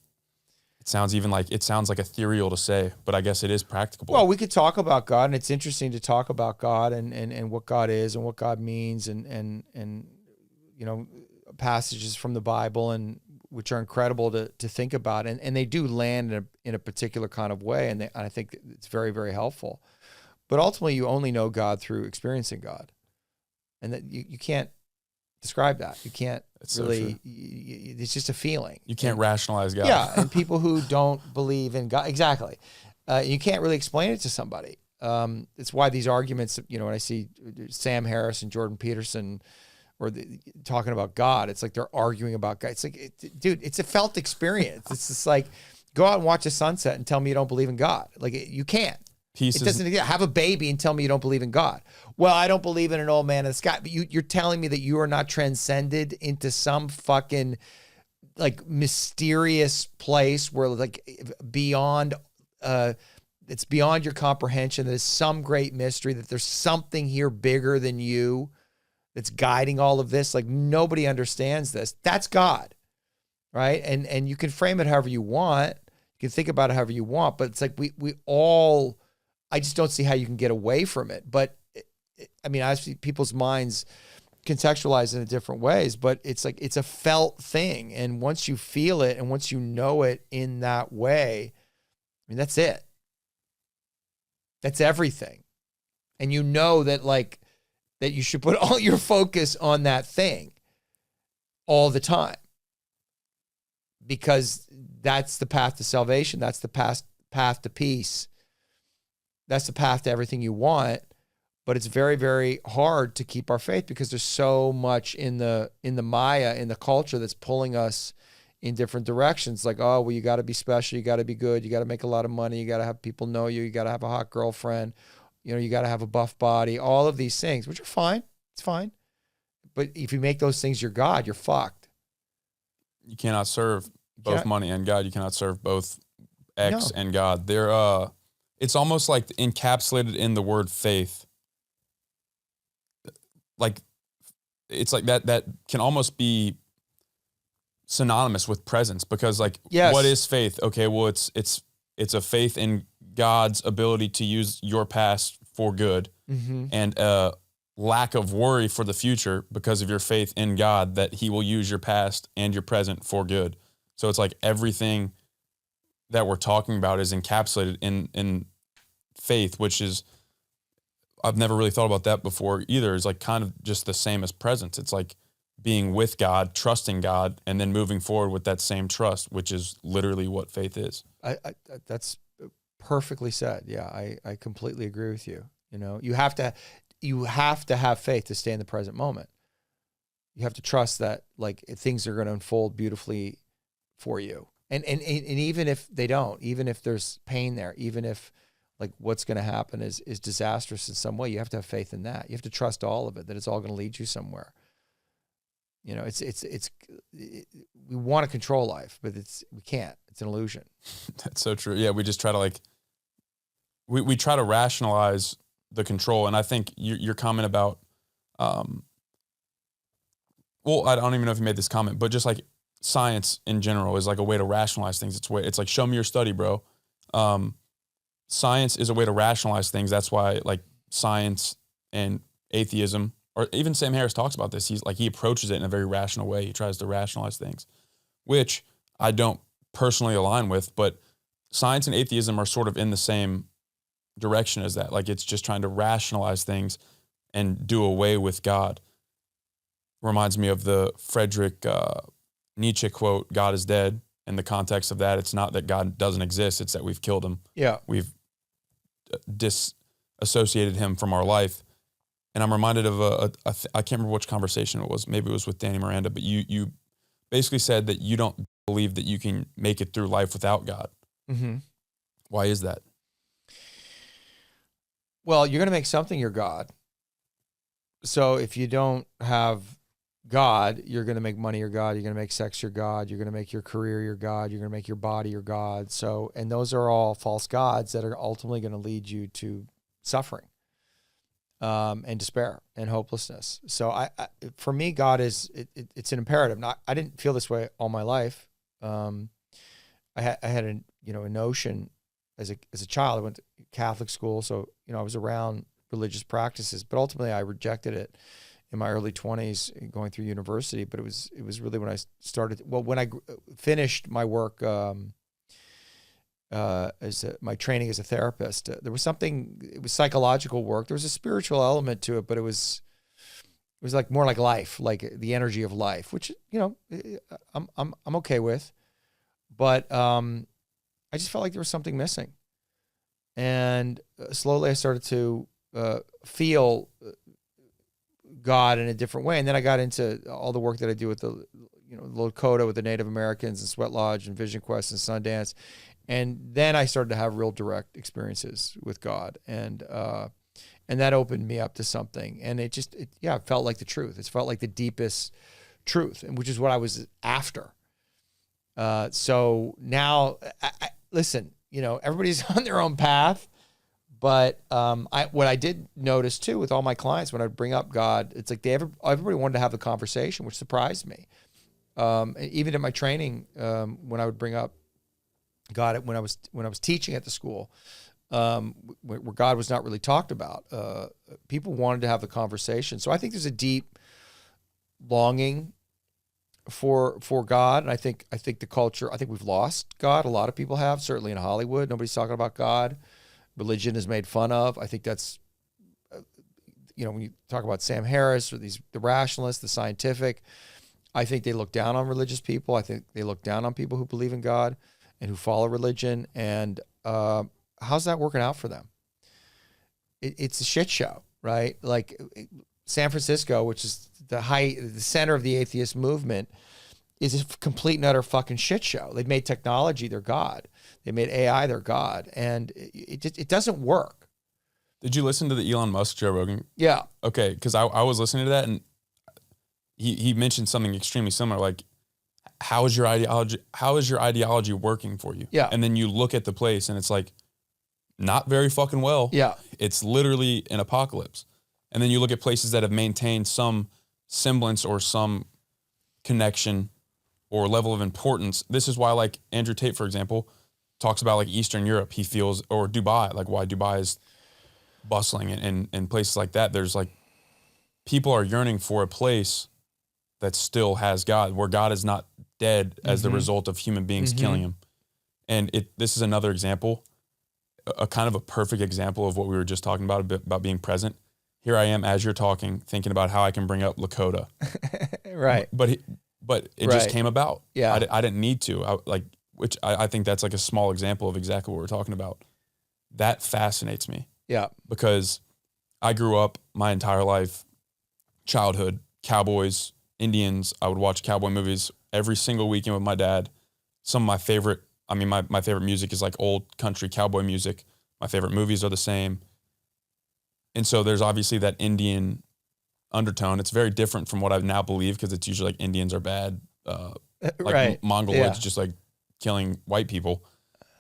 it sounds like ethereal to say, but I guess it is practicable. Well, we could talk about God, and it's interesting to talk about God and what God is and what God means and you know, passages from the Bible and which are incredible to think about, and they do land in a particular kind of way, and I think it's very, very helpful. But ultimately, you only know God through experiencing God, and that you can't describe that. You can't really. It's just a feeling. You can't rationalize God. Yeah, and people who don't believe in God, exactly, you can't really explain it to somebody. It's why these arguments, you know, when I see Sam Harris and Jordan Peterson talking about God, it's like they're arguing about God. It's like, dude, it's a felt experience. It's just like, go out and watch a sunset and tell me you don't believe in God. Like, you can't. It doesn't have a baby and tell me you don't believe in God. Well, I don't believe in an old man in the sky, but you're telling me that you are not transcended into some fucking like mysterious place where like beyond, it's beyond your comprehension. There's some great mystery, that there's something here bigger than you that's guiding all of this. Like, nobody understands this. That's God, right? And you can frame it however you want. You can think about it however you want, but it's like we all, I just don't see how you can get away from it. But I mean, I see people's minds contextualize in different ways, but it's like, it's a felt thing. And once you feel it and once you know it in that way, I mean, that's it. That's everything. And you know that like, that you should put all your focus on that thing all the time, because that's the path to salvation. That's the path to peace. That's the path to everything you want. But it's very, very hard to keep our faith because there's so much in the Maya, in the culture, that's pulling us in different directions. Like, oh, well, you got to be special. You got to be good. You got to make a lot of money. You got to have people know you. You got to have a hot girlfriend. You know, you got to have a buff body. All of these things, which are fine. It's fine. But if you make those things your God, you're fucked. You cannot serve both money and God. You cannot serve both X and God. They're it's almost like encapsulated in the word faith. Like, it's like that can almost be synonymous with presence, because like, what is faith? Okay, well, it's a faith in God's ability to use your past for good, and a lack of worry for the future because of your faith in God, that he will use your past and your present for good. So it's like everything that we're talking about is encapsulated in faith, which is, I've never really thought about that before either. It's like kind of just the same as presence. It's like being with God, trusting God, and then moving forward with that same trust, which is literally what faith is. That's perfectly said. Yeah, I completely agree with you. You know, you have to have faith to stay in the present moment. You have to trust that like things are going to unfold beautifully for you. And even if they don't, even if there's pain there, even if like what's going to happen is disastrous in some way, you have to have faith in that. You have to trust all of it, that it's all going to lead you somewhere. You know, we want to control life, but we can't. It's an illusion. That's so true. Yeah, we just try to like, we try to rationalize the control. And I think your comment about, well, I don't even know if you made this comment, but just like science in general is like a way to rationalize things. It's like, show me your study, bro. Science is a way to rationalize things. That's why like science and atheism or even Sam Harris talks about this. He approaches it in a very rational way. He tries to rationalize things, which I don't personally align with, but science and atheism are sort of in the same direction as that. Like, it's just trying to rationalize things and do away with God. Reminds me of the Friedrich Nietzsche quote, "God is dead." In the context of that, it's not that God doesn't exist, it's that we've killed him. Yeah. We've disassociated him from our life. And I'm reminded of I can't remember which conversation it was. Maybe it was with Danny Miranda, but you basically said that you don't believe that you can make it through life without God. Mm-hmm. Why is that? Well, you're going to make something your God. So if you don't have God, you're going to make money your God. You're going to make sex your God. You're going to make your career your God. You're going to make your body your God. So, and those are all false gods that are ultimately going to lead you to suffering, and despair and hopelessness. So for me, God it's an imperative. I didn't feel this way all my life. I had a notion as a child. I went to Catholic school, so I was around religious practices, but ultimately I rejected it in my early 20s going through university. But it was really when I started, when I finished my work my training as a therapist. There was something, it was psychological work. There was a spiritual element to it, but it was like more like life, like the energy of life, which, I'm okay with. But I just felt like there was something missing. And slowly I started to feel God in a different way. And then I got into all the work that I do with the Lakota, with the Native Americans and Sweat Lodge and Vision Quest and Sundance. And then I started to have real direct experiences with God. And that opened me up to something. And it felt like the truth. It felt like the deepest truth, which is what I was after. So now, listen, everybody's on their own path. But what I did notice too with all my clients, when I bring up God, it's like everybody wanted to have the conversation, which surprised me. Even in my training, when I would bring up God, when I was teaching at the school, where God was not really talked about, people wanted to have the conversation. So I think there's a deep longing for God, and I think the culture. I think we've lost God. A lot of people have, certainly in Hollywood. Nobody's talking about God. Religion is made fun of. I think that's, when you talk about Sam Harris or the rationalists, the scientific, I think they look down on religious people. I think they look down on people who believe in God and who follow religion. And how's that working out for them? It's a shit show, right? Like San Francisco, which is the center of the atheist movement, is a complete and utter fucking shit show. They've made technology their God. They made AI their God, and it doesn't work. Did you listen to the Elon Musk Joe Rogan? Yeah. Okay, because I was listening to that, and he mentioned something extremely similar, like, how is your ideology working for you? Yeah. And then you look at the place, and it's like, not very fucking well. Yeah. It's literally an apocalypse. And then you look at places that have maintained some semblance or some connection or level of importance. This is why, like, Andrew Tate, for example, talks about like Eastern Europe, he feels, or Dubai, like why Dubai is bustling and places like that. There's like, people are yearning for a place that still has God, where God is not dead as the result of human beings killing him. And this is another example, a kind of a perfect example of what we were just talking about being present. Here I am as you're talking, thinking about how I can bring up Lakota. Right. But it just came about. Yeah. I didn't need to. Which I think that's like a small example of exactly what we're talking about. That fascinates me. Yeah. Because I grew up my entire life, childhood, cowboys, Indians. I would watch cowboy movies every single weekend with my dad. Some of my favorite, my favorite music is like old country cowboy music. My favorite movies are the same. And so there's obviously that Indian undertone. It's very different from what I now believe, because it's usually like Indians are bad, like Mongoloids, just like killing white people.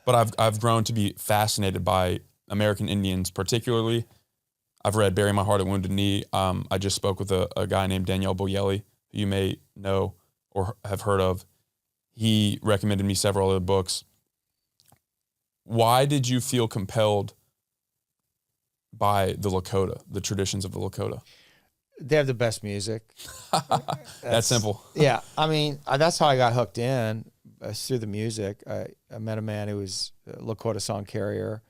But I've grown to be fascinated by American Indians, particularly. I've read Bury My Heart at Wounded Knee. I just spoke with a guy named Daniel Boyelli, who you may know or have heard of. He recommended me several other books. Why did you feel compelled by the Lakota, the traditions of the Lakota? they have the best music. That's simple. Yeah. I mean, that's how I got hooked in, through the music. I met a man who was a Lakota song carrier,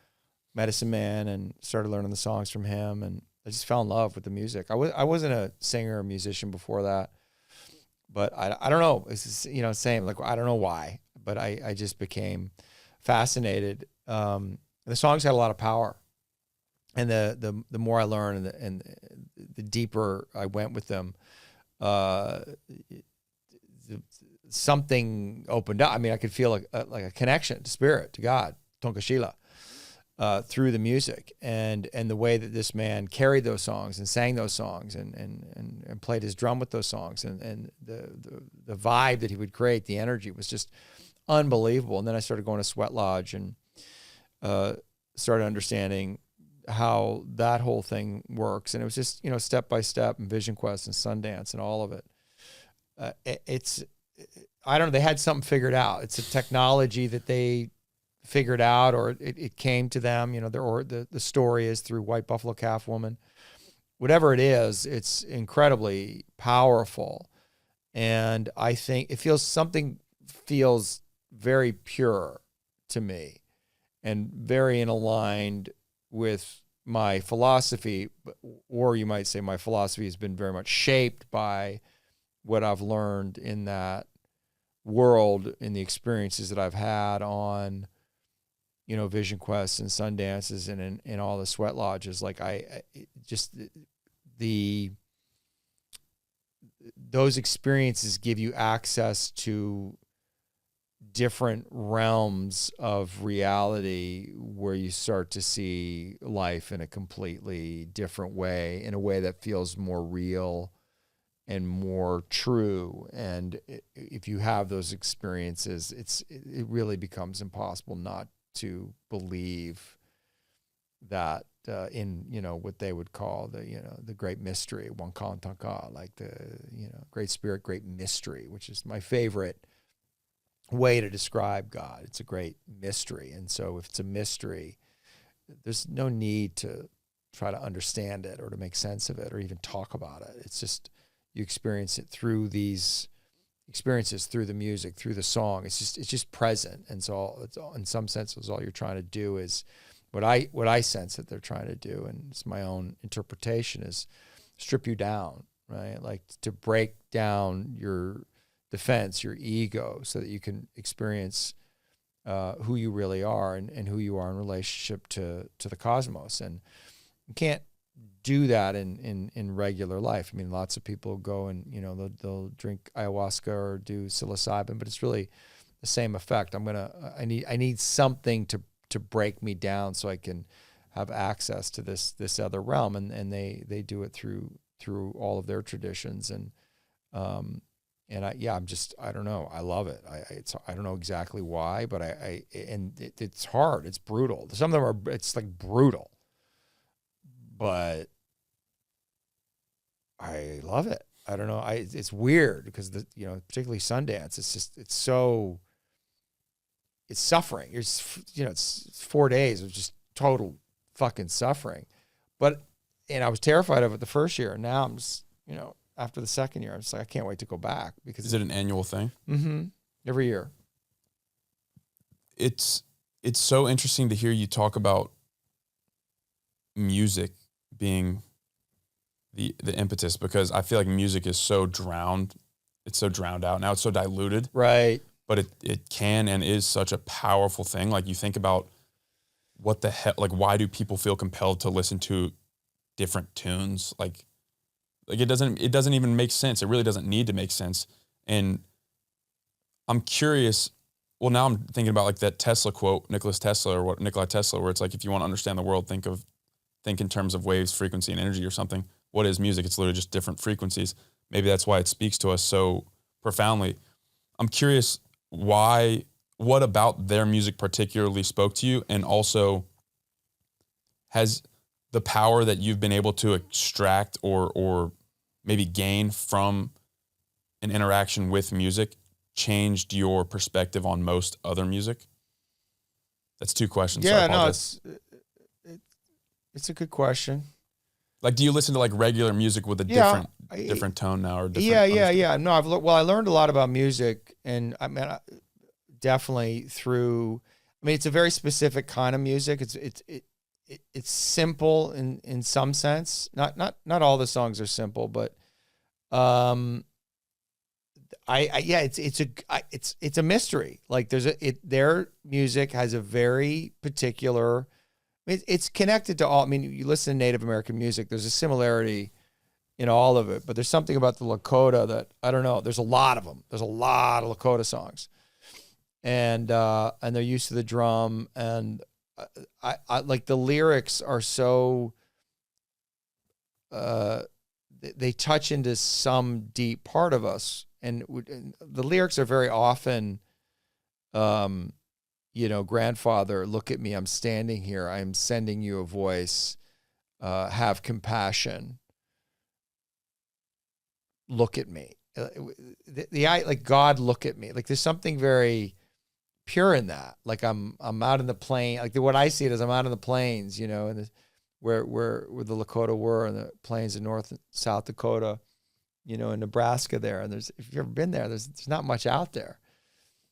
medicine man, and started learning the songs from him. And I just fell in love with the music. I wasn't a singer or musician before that, but I don't know. It's just, same, like, I don't know why, but I just became fascinated. The songs had a lot of power, and the more I learned and the deeper I went with them, something opened up. I mean, I could feel like a connection to spirit, to God, Tonkashila, through the music and the way that this man carried those songs and sang those songs and played his drum with those songs, and the vibe that he would create, the energy was just unbelievable. And then I started going to Sweat Lodge and started understanding how that whole thing works. And it was just, step by step, and Vision Quest and Sundance and all of it. I don't know, they had something figured out. It's a technology that they figured out, or it came to them, or the story is through White Buffalo Calf Woman. Whatever it is, it's incredibly powerful. And I think something feels very pure to me and very in aligned with my philosophy, or you might say my philosophy has been very much shaped by what I've learned in that world, in the experiences that I've had on, Vision Quests and Sundances and in all the Sweat Lodges. Like those experiences give you access to different realms of reality where you start to see life in a completely different way, in a way that feels more real and more true. And if you have those experiences, it really becomes impossible not to believe that in what they would call the great mystery, Wankantanka, like the great spirit, great mystery, which is my favorite way to describe God. It's a great mystery. And so if it's a mystery, there's no need to try to understand it or to make sense of it or even talk about it. It's just, you experience it through these experiences, through the music, through the song. It's just present. And so it's all, in some senses, all you're trying to do is what I sense that they're trying to do, and it's my own interpretation, is strip you down, right? Like to break down your defense, your ego, so that you can experience who you really are and who you are in relationship to the cosmos. And you can't do that in regular life. I mean, lots of people go and they'll drink ayahuasca or do psilocybin, but it's really the same effect. I need something to break me down so I can have access to this other realm, and they do it through all of their traditions. And I don't know. I love it. I don't know exactly why, but it's hard. It's brutal. Some of them it's like brutal, but I love it. I don't know. It's weird because particularly Sundance, it's suffering. It's 4 days of just total fucking suffering. And I was terrified of it the first year. And now I'm just, after the second year, I'm just like, I can't wait to go back. Because is it an annual thing? Mm-hmm. Every year. It's so interesting to hear you talk about music being the impetus, because I feel like music is so drowned. It's so drowned out. Now it's so diluted. Right. But it can and is such a powerful thing. Like you think about what the hell, like why do people feel compelled to listen to different tunes? Like it doesn't even make sense. It really doesn't need to make sense. And I'm curious, well, now I'm thinking about like that Tesla quote, Nikola Tesla, where it's like, if you want to understand the world, think in terms of waves, frequency, and energy or something. What is music? It's literally just different frequencies. Maybe that's why it speaks to us so profoundly. I'm curious what about their music particularly spoke to you, and also has the power that you've been able to extract or maybe gain from an interaction with music changed your perspective on most other music? That's two questions. Yeah, so no, it's a good question. Like, do you listen to like regular music with a different tone now, or different? Yeah. No, I learned a lot about music, and I mean, definitely through. I mean, it's a very specific kind of music. It's simple in some sense. Not all the songs are simple, but it's a mystery. Like their music has a very particular. It's connected to all. I mean, you listen to Native American music. There's a similarity in all of it, but there's something about the Lakota that I don't know. There's a lot of them. There's a lot of Lakota songs, and they're used to the drum, and I like the lyrics are so. They touch into some deep part of us, and the lyrics are very often, grandfather, look at me, I'm standing here, I'm sending you a voice, have compassion, look at me. Like God, look at me. Like there's something very pure in that. Like I'm out in the plain. Like what I see it as I'm out in the plains, and where the Lakota were, in the plains of North and South Dakota, in Nebraska there. And if you've ever been there, there's not much out there.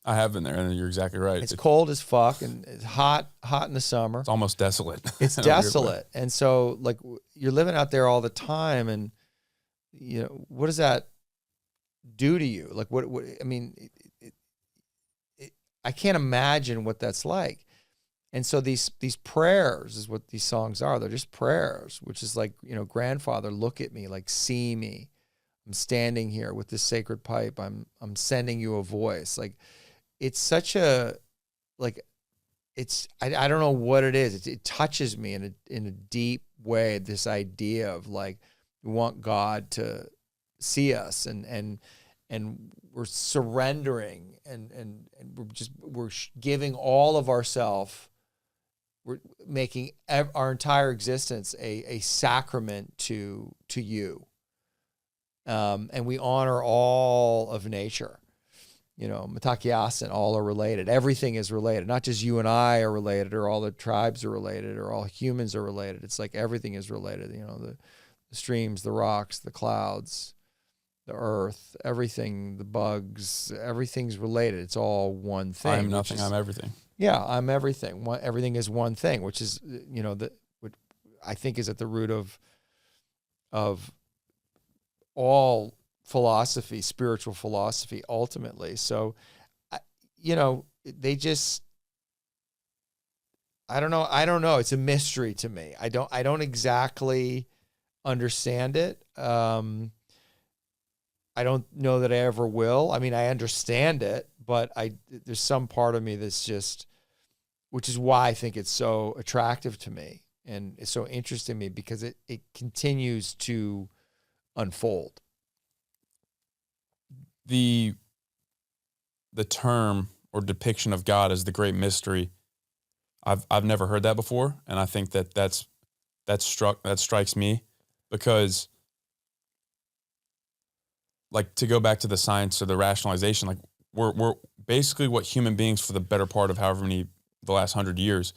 I have been there, and you're exactly right. It's cold as fuck, and it's hot in the summer. It's almost desolate. It's desolate. And so like you're living out there all the time, and what does that do to you? Like what I mean, I can't imagine what that's like. And so these prayers is what these songs are. They're just prayers, which is like, grandfather, look at me, like see me. I'm standing here with this sacred pipe. I'm sending you a voice. Like it's such a, like, I don't know what it is. It touches me in a deep way. This idea of like, we want God to see us, and we're surrendering, and we're giving all of ourselves. We're making our entire existence a sacrament to you. And we honor all of nature. Mitakiasin, all are related. Everything is related. Not just you and I are related, or all the tribes are related, or all humans are related. It's like everything is related. The streams, the rocks, the clouds, the earth, everything, the bugs, everything's related. It's all one thing. I am nothing, I'm everything. Yeah, I'm everything. Everything is one thing, which is, what I think is at the root of all philosophy, spiritual philosophy, ultimately. So, they just, I don't know. It's a mystery to me. I don't exactly understand it. I don't know that I ever will. I mean, I understand it, but there's some part of me that's just, which is why I think it's so attractive to me and it's so interesting to me, because it continues to unfold. The term or depiction of God as the great mystery, I've never heard that before, and I think that strikes me, because like, to go back to the science or the rationalization, like we're basically what human beings for the better part of however many, the last 100 years,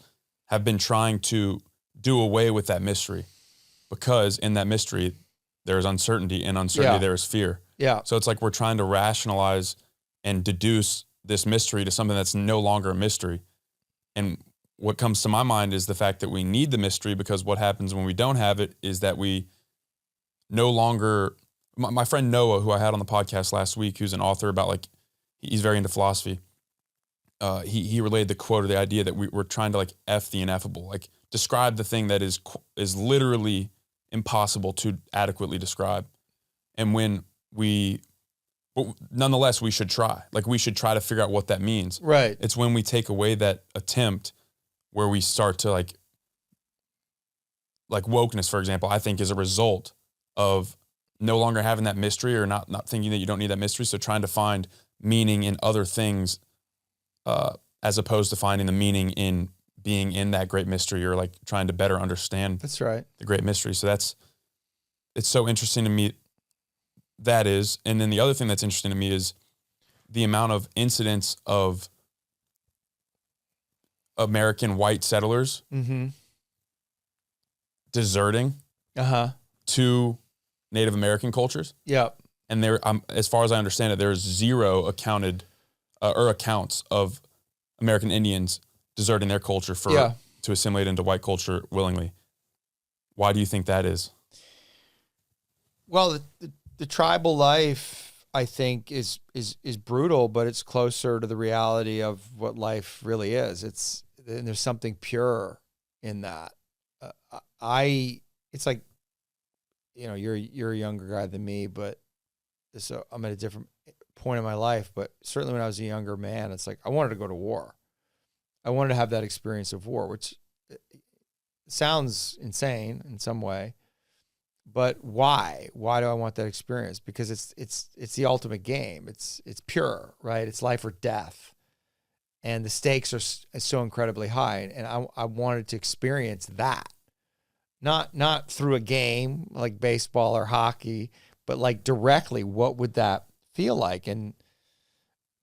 have been trying to do away with that mystery, because in that mystery there is uncertainty, and uncertainty there is fear. Yeah. So it's like we're trying to rationalize and deduce this mystery to something that's no longer a mystery. And what comes to my mind is the fact that we need the mystery, because what happens when we don't have it is that we no longer, my friend Noah, who I had on the podcast last week, who's an author about, like, he's very into philosophy. He relayed the quote, or the idea that we're trying to like F the ineffable, like describe the thing that is literally impossible to adequately describe. And but nonetheless, we should try. Like, we should try to figure out what that means. Right. It's when we take away that attempt where we start to like wokeness, for example, I think is a result of no longer having that mystery, or not thinking that you don't need that mystery. So trying to find meaning in other things, as opposed to finding the meaning in being in that great mystery, or like trying to better understand. That's right. The great mystery. So it's so interesting to me. That is. And then the other thing that's interesting to me is the amount of incidents of American white settlers deserting to Native American cultures. Yep. And there, as far as I understand it, there's zero accounts of American Indians deserting their culture to assimilate into white culture willingly. Why do you think that is? Well, the tribal life, I think, is brutal, but it's closer to the reality of what life really is. And there's something pure in that. It's like, you're a younger guy than me, but so I'm at a different point in my life. But certainly when I was a younger man, it's like I wanted to go to war. I wanted to have that experience of war, which sounds insane in some way. But why? Why do I want that experience? Because it's the ultimate game. It's pure, right? It's life or death, and the stakes are so incredibly high. And I wanted to experience that, not through a game like baseball or hockey, but like directly. What would that feel like? And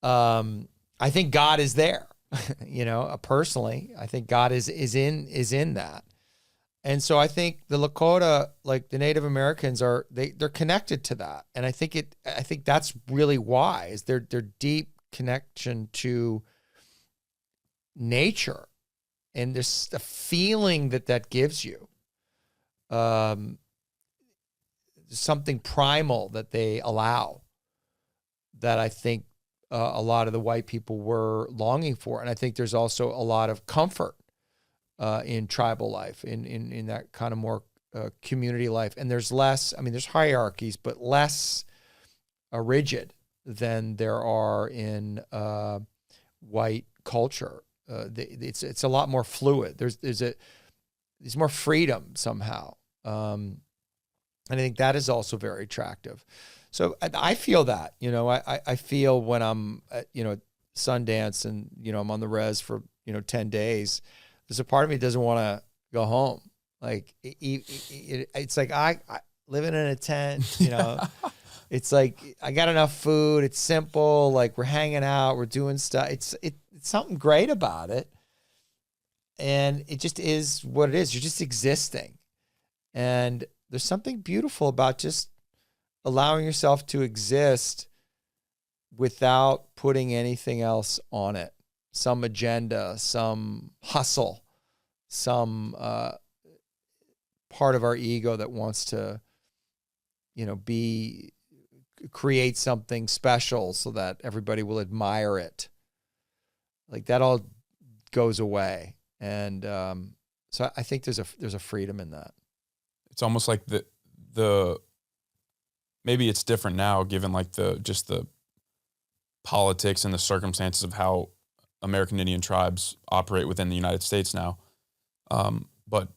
I think God is there. Personally, I think God is in that. And so I think the Lakota, like the Native Americans, they're connected to that. And I think that's really why is their deep connection to nature. And there's a feeling that gives you. Something primal that they allow that I think a lot of the white people were longing for. And I think there's also a lot of comfort in tribal life, in that kind of more community life. And there's less, there's hierarchies, but less rigid than there are in white culture. It's a lot more fluid. There's more freedom somehow. And I think that is also very attractive. So I feel that, I feel when I'm at, Sundance and, I'm on the res for, 10 days, there's a part of me that doesn't want to go home. Like it's like I living in a tent, it's like I got enough food. It's simple. Like we're hanging out, we're doing stuff. It's something great about it. And it just is what it is. You're just existing. And there's something beautiful about just allowing yourself to exist without putting anything else on it. Some agenda, some hustle, some part of our ego that wants to, create something special so that everybody will admire it. Like that all goes away. And so I think there's a freedom in that. It's almost like the maybe it's different now given like the politics and the circumstances of how American Indian tribes operate within the United States now. But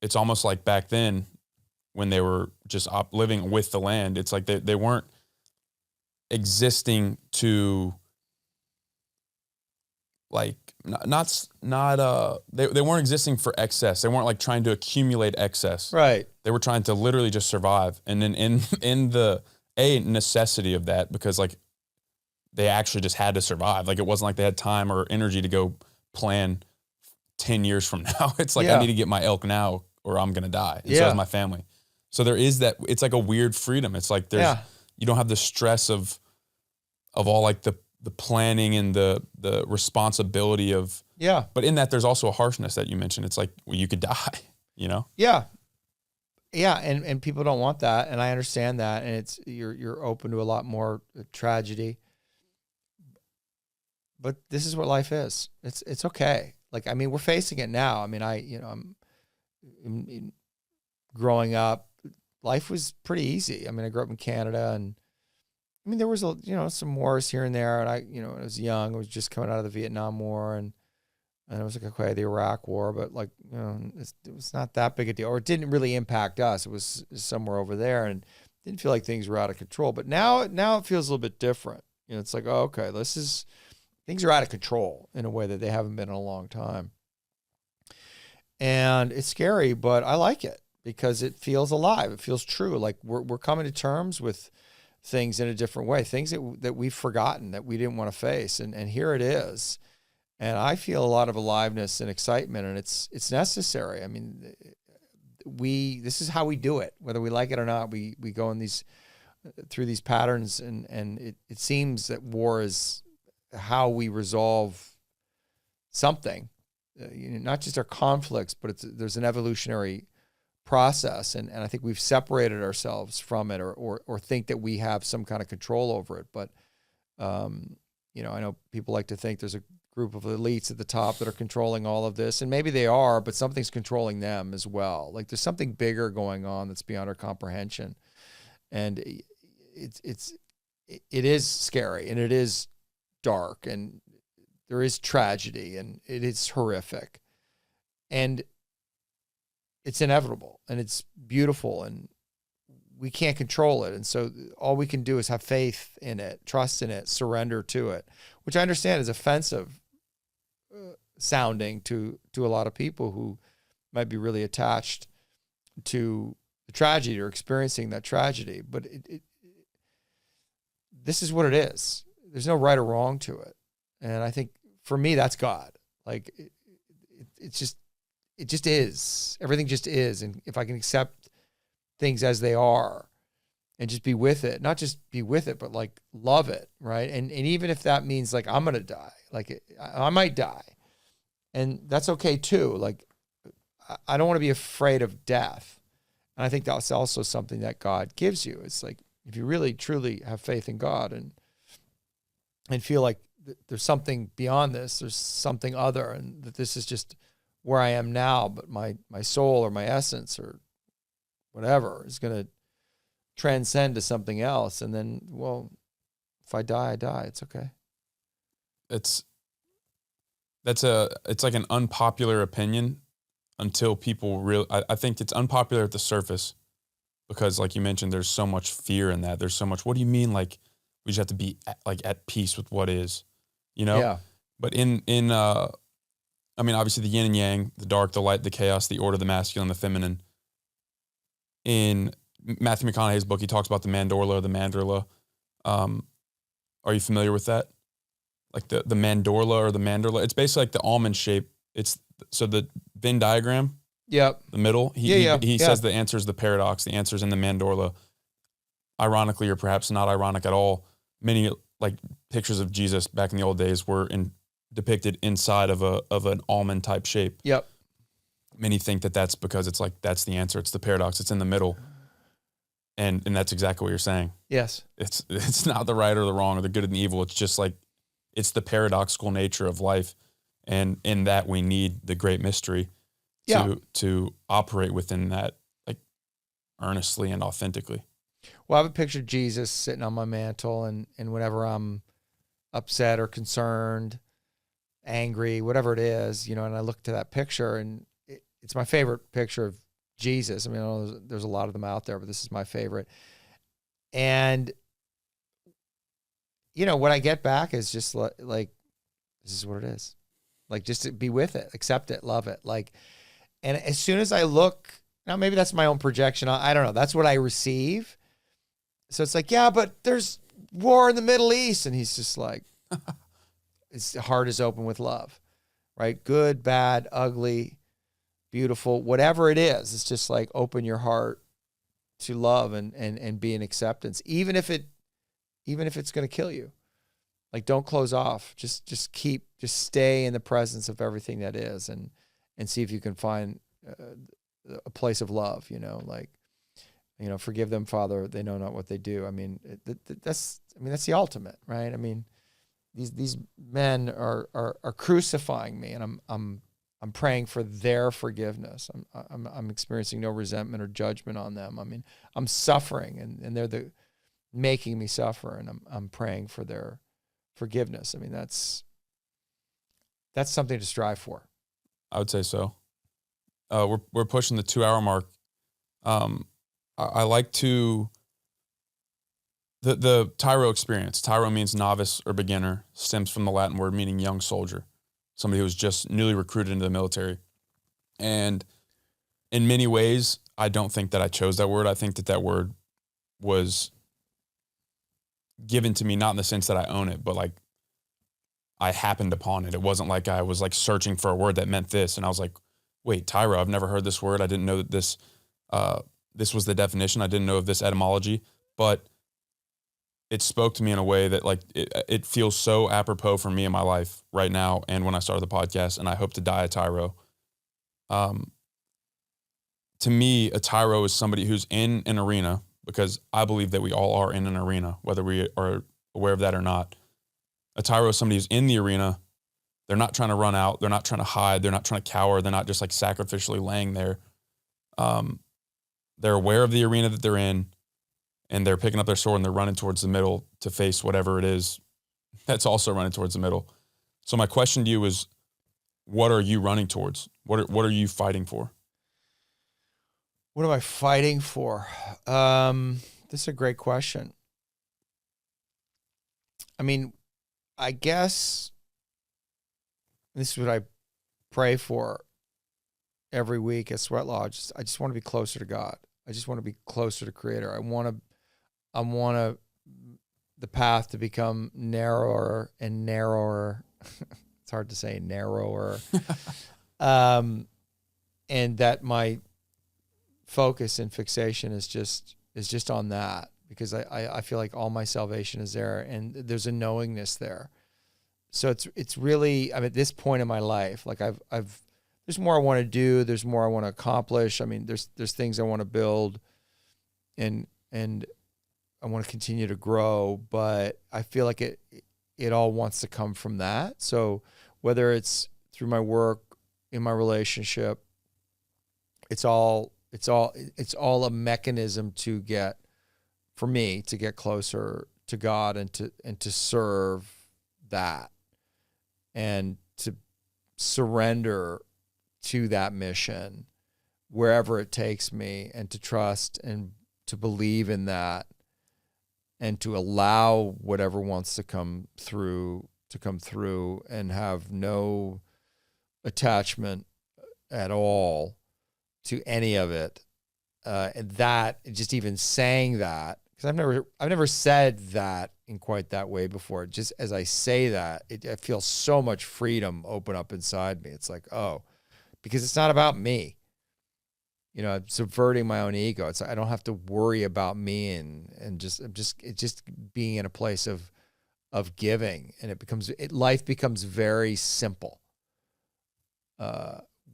it's almost like back then when they were just living with the land, it's like they weren't existing to like they weren't existing for excess. They weren't like trying to accumulate excess. Right. They were trying to literally just survive. And then in the necessity of that, because like they actually just had to survive. Like it wasn't like they had time or energy to go plan 10 years from now. It's like, I need to get my elk now or I'm going to die. And so is my family. So there is that, it's like a weird freedom. It's like you don't have the stress of all like the planning and the responsibility of, but in that there's also a harshness that you mentioned. It's like, well, you could die, Yeah. Yeah. And people don't want that. And I understand that. And you're open to a lot more tragedy. But this is what life is. It's okay. Like, we're facing it now. I'm growing up, life was pretty easy. I grew up in Canada and there was some wars here and there. And when I was young, I was just coming out of the Vietnam War and it was like, okay, the Iraq War, but like, it was not that big a deal, or it didn't really impact us. It was somewhere over there and didn't feel like things were out of control. But now it feels a little bit different. It's like, oh, okay, things are out of control in a way that they haven't been in a long time. And it's scary, but I like it because it feels alive. It feels true. Like we're coming to terms with things in a different way, things that we've forgotten, that we didn't want to face. And here it is. And I feel a lot of aliveness and excitement, and it's necessary. this is how we do it, whether we like it or not. We go in through these patterns, and it seems that war is how we resolve something, not just our conflicts, but there's an evolutionary process, and I think we've separated ourselves from it, or think that we have some kind of control over it. But I know people like to think there's a group of elites at the top that are controlling all of this, and maybe they are, but something's controlling them as well. Like there's something bigger going on that's beyond our comprehension, and it is scary, and it is dark, and there is tragedy, and it is horrific, and it's inevitable, and it's beautiful, and we can't control it. And so all we can do is have faith in it, trust in it, surrender to it, which I understand is offensive sounding to a lot of people who might be really attached to the tragedy or experiencing that tragedy. But this is what it is. There's no right or wrong to it. And I think for me, that's God. Like it just is. Everything just is. And if I can accept things as they are and just be with it, not just be with it, but like love it. Right. And even if that means like, I'm going to die, like I might die, and that's okay too. Like, I don't want to be afraid of death. And I think that's also something that God gives you. It's like, if you really truly have faith in God and feel like there's something beyond this, there's something other, and that this is just where I am now, but my soul or my essence or whatever is going to transcend to something else. And then, well, if I die, I die. It's okay. It's like an unpopular opinion until people really, I think it's unpopular at the surface because, like you mentioned, there's so much fear in that. There's so much, what do you mean? Like, we just have to be at peace with what is, Yeah. But obviously the yin and yang, the dark, the light, the chaos, the order, the masculine, the feminine. In Matthew McConaughey's book, he talks about the mandorla. Are you familiar with that? Like the mandorla or the mandorla. It's basically like the almond shape. So the Venn diagram. Yep. The middle. He says the answer is the paradox. The answer is in the mandorla. Ironically, or perhaps not ironic at all, many like pictures of Jesus back in the old days were depicted inside of an almond type shape. Yep. Many think that that's because it's like, that's the answer. It's the paradox. It's in the middle. And that's exactly what you're saying. Yes. It's not the right or the wrong or the good and the evil. It's just like, it's the paradoxical nature of life. And in that we need the great mystery to operate within that, like, earnestly and authentically. Well, I have a picture of Jesus sitting on my mantle, and whenever I'm upset or concerned, angry, whatever it is, and I look to that picture, and it's my favorite picture of Jesus. I mean, I know there's a lot of them out there, but this is my favorite. And, what I get back is just like, this is what it is. Like, just to be with it, accept it, love it. Like, and as soon as I look, now maybe that's my own projection. I don't know. That's what I receive. So it's like, yeah, but there's war in the Middle East. And he's just like, his heart is open with love, right? Good, bad, ugly, beautiful, whatever it is. It's just like, open your heart to love and be in acceptance, even if it's going to kill you. Like, don't close off. Just stay in the presence of everything that is, and see if you can find a place of love, forgive them, Father, they know not what they do. I mean, that's the ultimate, right? I mean, these men are crucifying me, and I'm praying for their forgiveness. I'm experiencing no resentment or judgment on them. I mean, I'm suffering, and they're making me suffer, and I'm praying for their forgiveness. I mean, that's something to strive for. I would say so. We're pushing the 2-hour mark. I like to the Tyro experience. Tyro means novice or beginner, stems from the Latin word meaning young soldier, somebody who was just newly recruited into the military. And in many ways, I don't think that I chose that word. I think that word was given to me, not in the sense that I own it, but like I happened upon it. It wasn't like I was like searching for a word that meant this, and I was like, wait, Tyro, I've never heard this word. I didn't know that this was the definition. I didn't know of this etymology, but it spoke to me in a way that like it feels so apropos for me in my life right now. And when I started the podcast, and I hope to die a Tyro. To me, a Tyro is somebody who's in an arena, because I believe that we all are in an arena, whether we are aware of that or not. A Tyro is somebody who's in the arena. They're not trying to run out. They're not trying to hide. They're not trying to cower. They're not just like sacrificially laying there. They're aware of the arena that they're in, and they're picking up their sword and they're running towards the middle to face whatever it is that's also running towards the middle. So my question to you is, what are you running towards? What are you fighting for? What am I fighting for? This is a great question. I mean, I guess this is what I pray for every week at Sweat Lodge. I just want to be closer to God. I just want to be closer to Creator. I want the path to become narrower and narrower. It's hard to say narrower. And that my focus and fixation is just on that, because I feel like all my salvation is there, and there's a knowingness there. So it's really, I'm at this point in my life, like I've there's more I want to do, there's more I want to accomplish. I mean, there's things I want to build, and I want to continue to grow, but I feel like it all wants to come from that. So whether it's through my work, in my relationship, it's all a mechanism for me to get closer to God and to serve that, and to surrender to that mission wherever it takes me, and to trust and to believe in that, and to allow whatever wants to come through, and have no attachment at all to any of it. And that, just even saying that, because I've never said that in quite that way before. Just as I say that, I feel so much freedom open up inside me. It's like, oh, because it's not about me. You know, I'm subverting my own ego. It's I don't have to worry about me, and it's just being in a place of giving, and life becomes very simple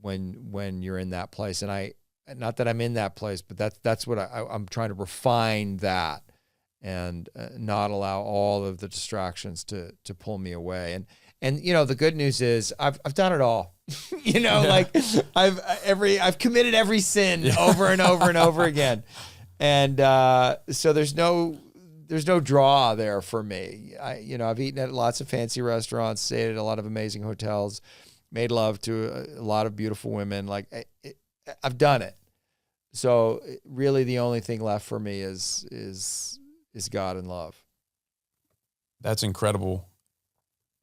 when you're in that place. And not that I'm in that place, but that's what I'm trying to refine that, and not allow all of the distractions to pull me away. And you know, the good news is I've done it all. You know, yeah. Like I've committed every sin over and over and over again. And so there's no draw there for me. I've eaten at lots of fancy restaurants, stayed at a lot of amazing hotels, made love to a lot of beautiful women. Like I've done it. So really the only thing left for me is God and love. That's incredible.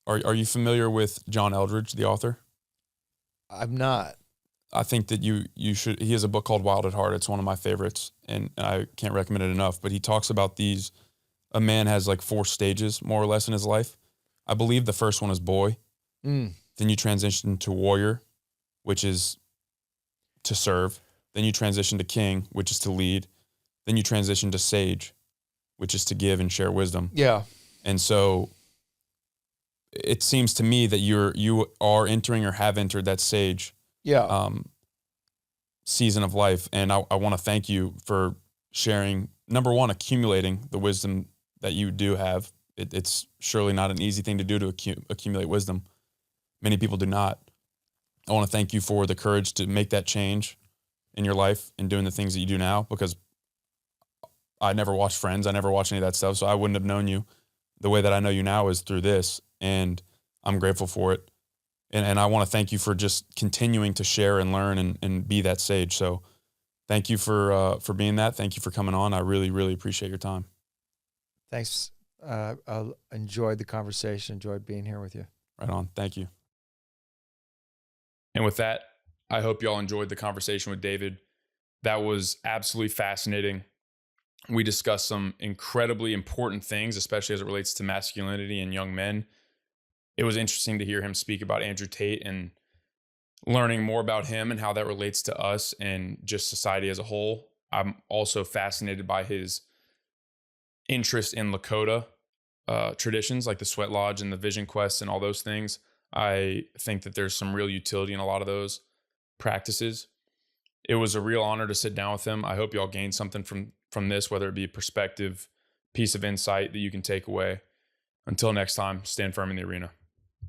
Are you familiar with John Eldredge, the author? I'm not. I think that you should. He has a book called Wild at Heart. It's one of my favorites, and I can't recommend it enough. But he talks about a man has like 4 stages, more or less, in his life. I believe the first one is boy. Then you transition to warrior, which is to serve. Then you transition to king, which is to lead. Then you transition to sage, which is to give and share wisdom. Yeah. And so it seems to me that you are entering or have entered that sage season of life. And I want to thank you for sharing, number one, accumulating the wisdom that you do have. It's surely not an easy thing to do, to accumulate wisdom. Many people do not. I want to thank you for the courage to make that change in your life and doing the things that you do now, because I never watched Friends. I never watched any of that stuff. So I wouldn't have known you. The way that I know you now is through this, and I'm grateful for it. And I want to thank you for just continuing to share and learn and be that sage. So thank you for being that. Thank you for coming on. I really, really appreciate your time. Thanks. I enjoyed the conversation, enjoyed being here with you. Right on. Thank you. And with that, I hope you all enjoyed the conversation with David. That was absolutely fascinating. We discussed some incredibly important things, especially as it relates to masculinity in young men. It was interesting to hear him speak about Andrew Tate, and learning more about him and how that relates to us and just society as a whole. I'm also fascinated by his interest in Lakota traditions, like the Sweat Lodge and the Vision Quest and all those things. I think that there's some real utility in a lot of those practices. It was a real honor to sit down with him. I hope y'all gained something from this, whether it be a perspective, piece of insight that you can take away. Until next time, stand firm in the arena.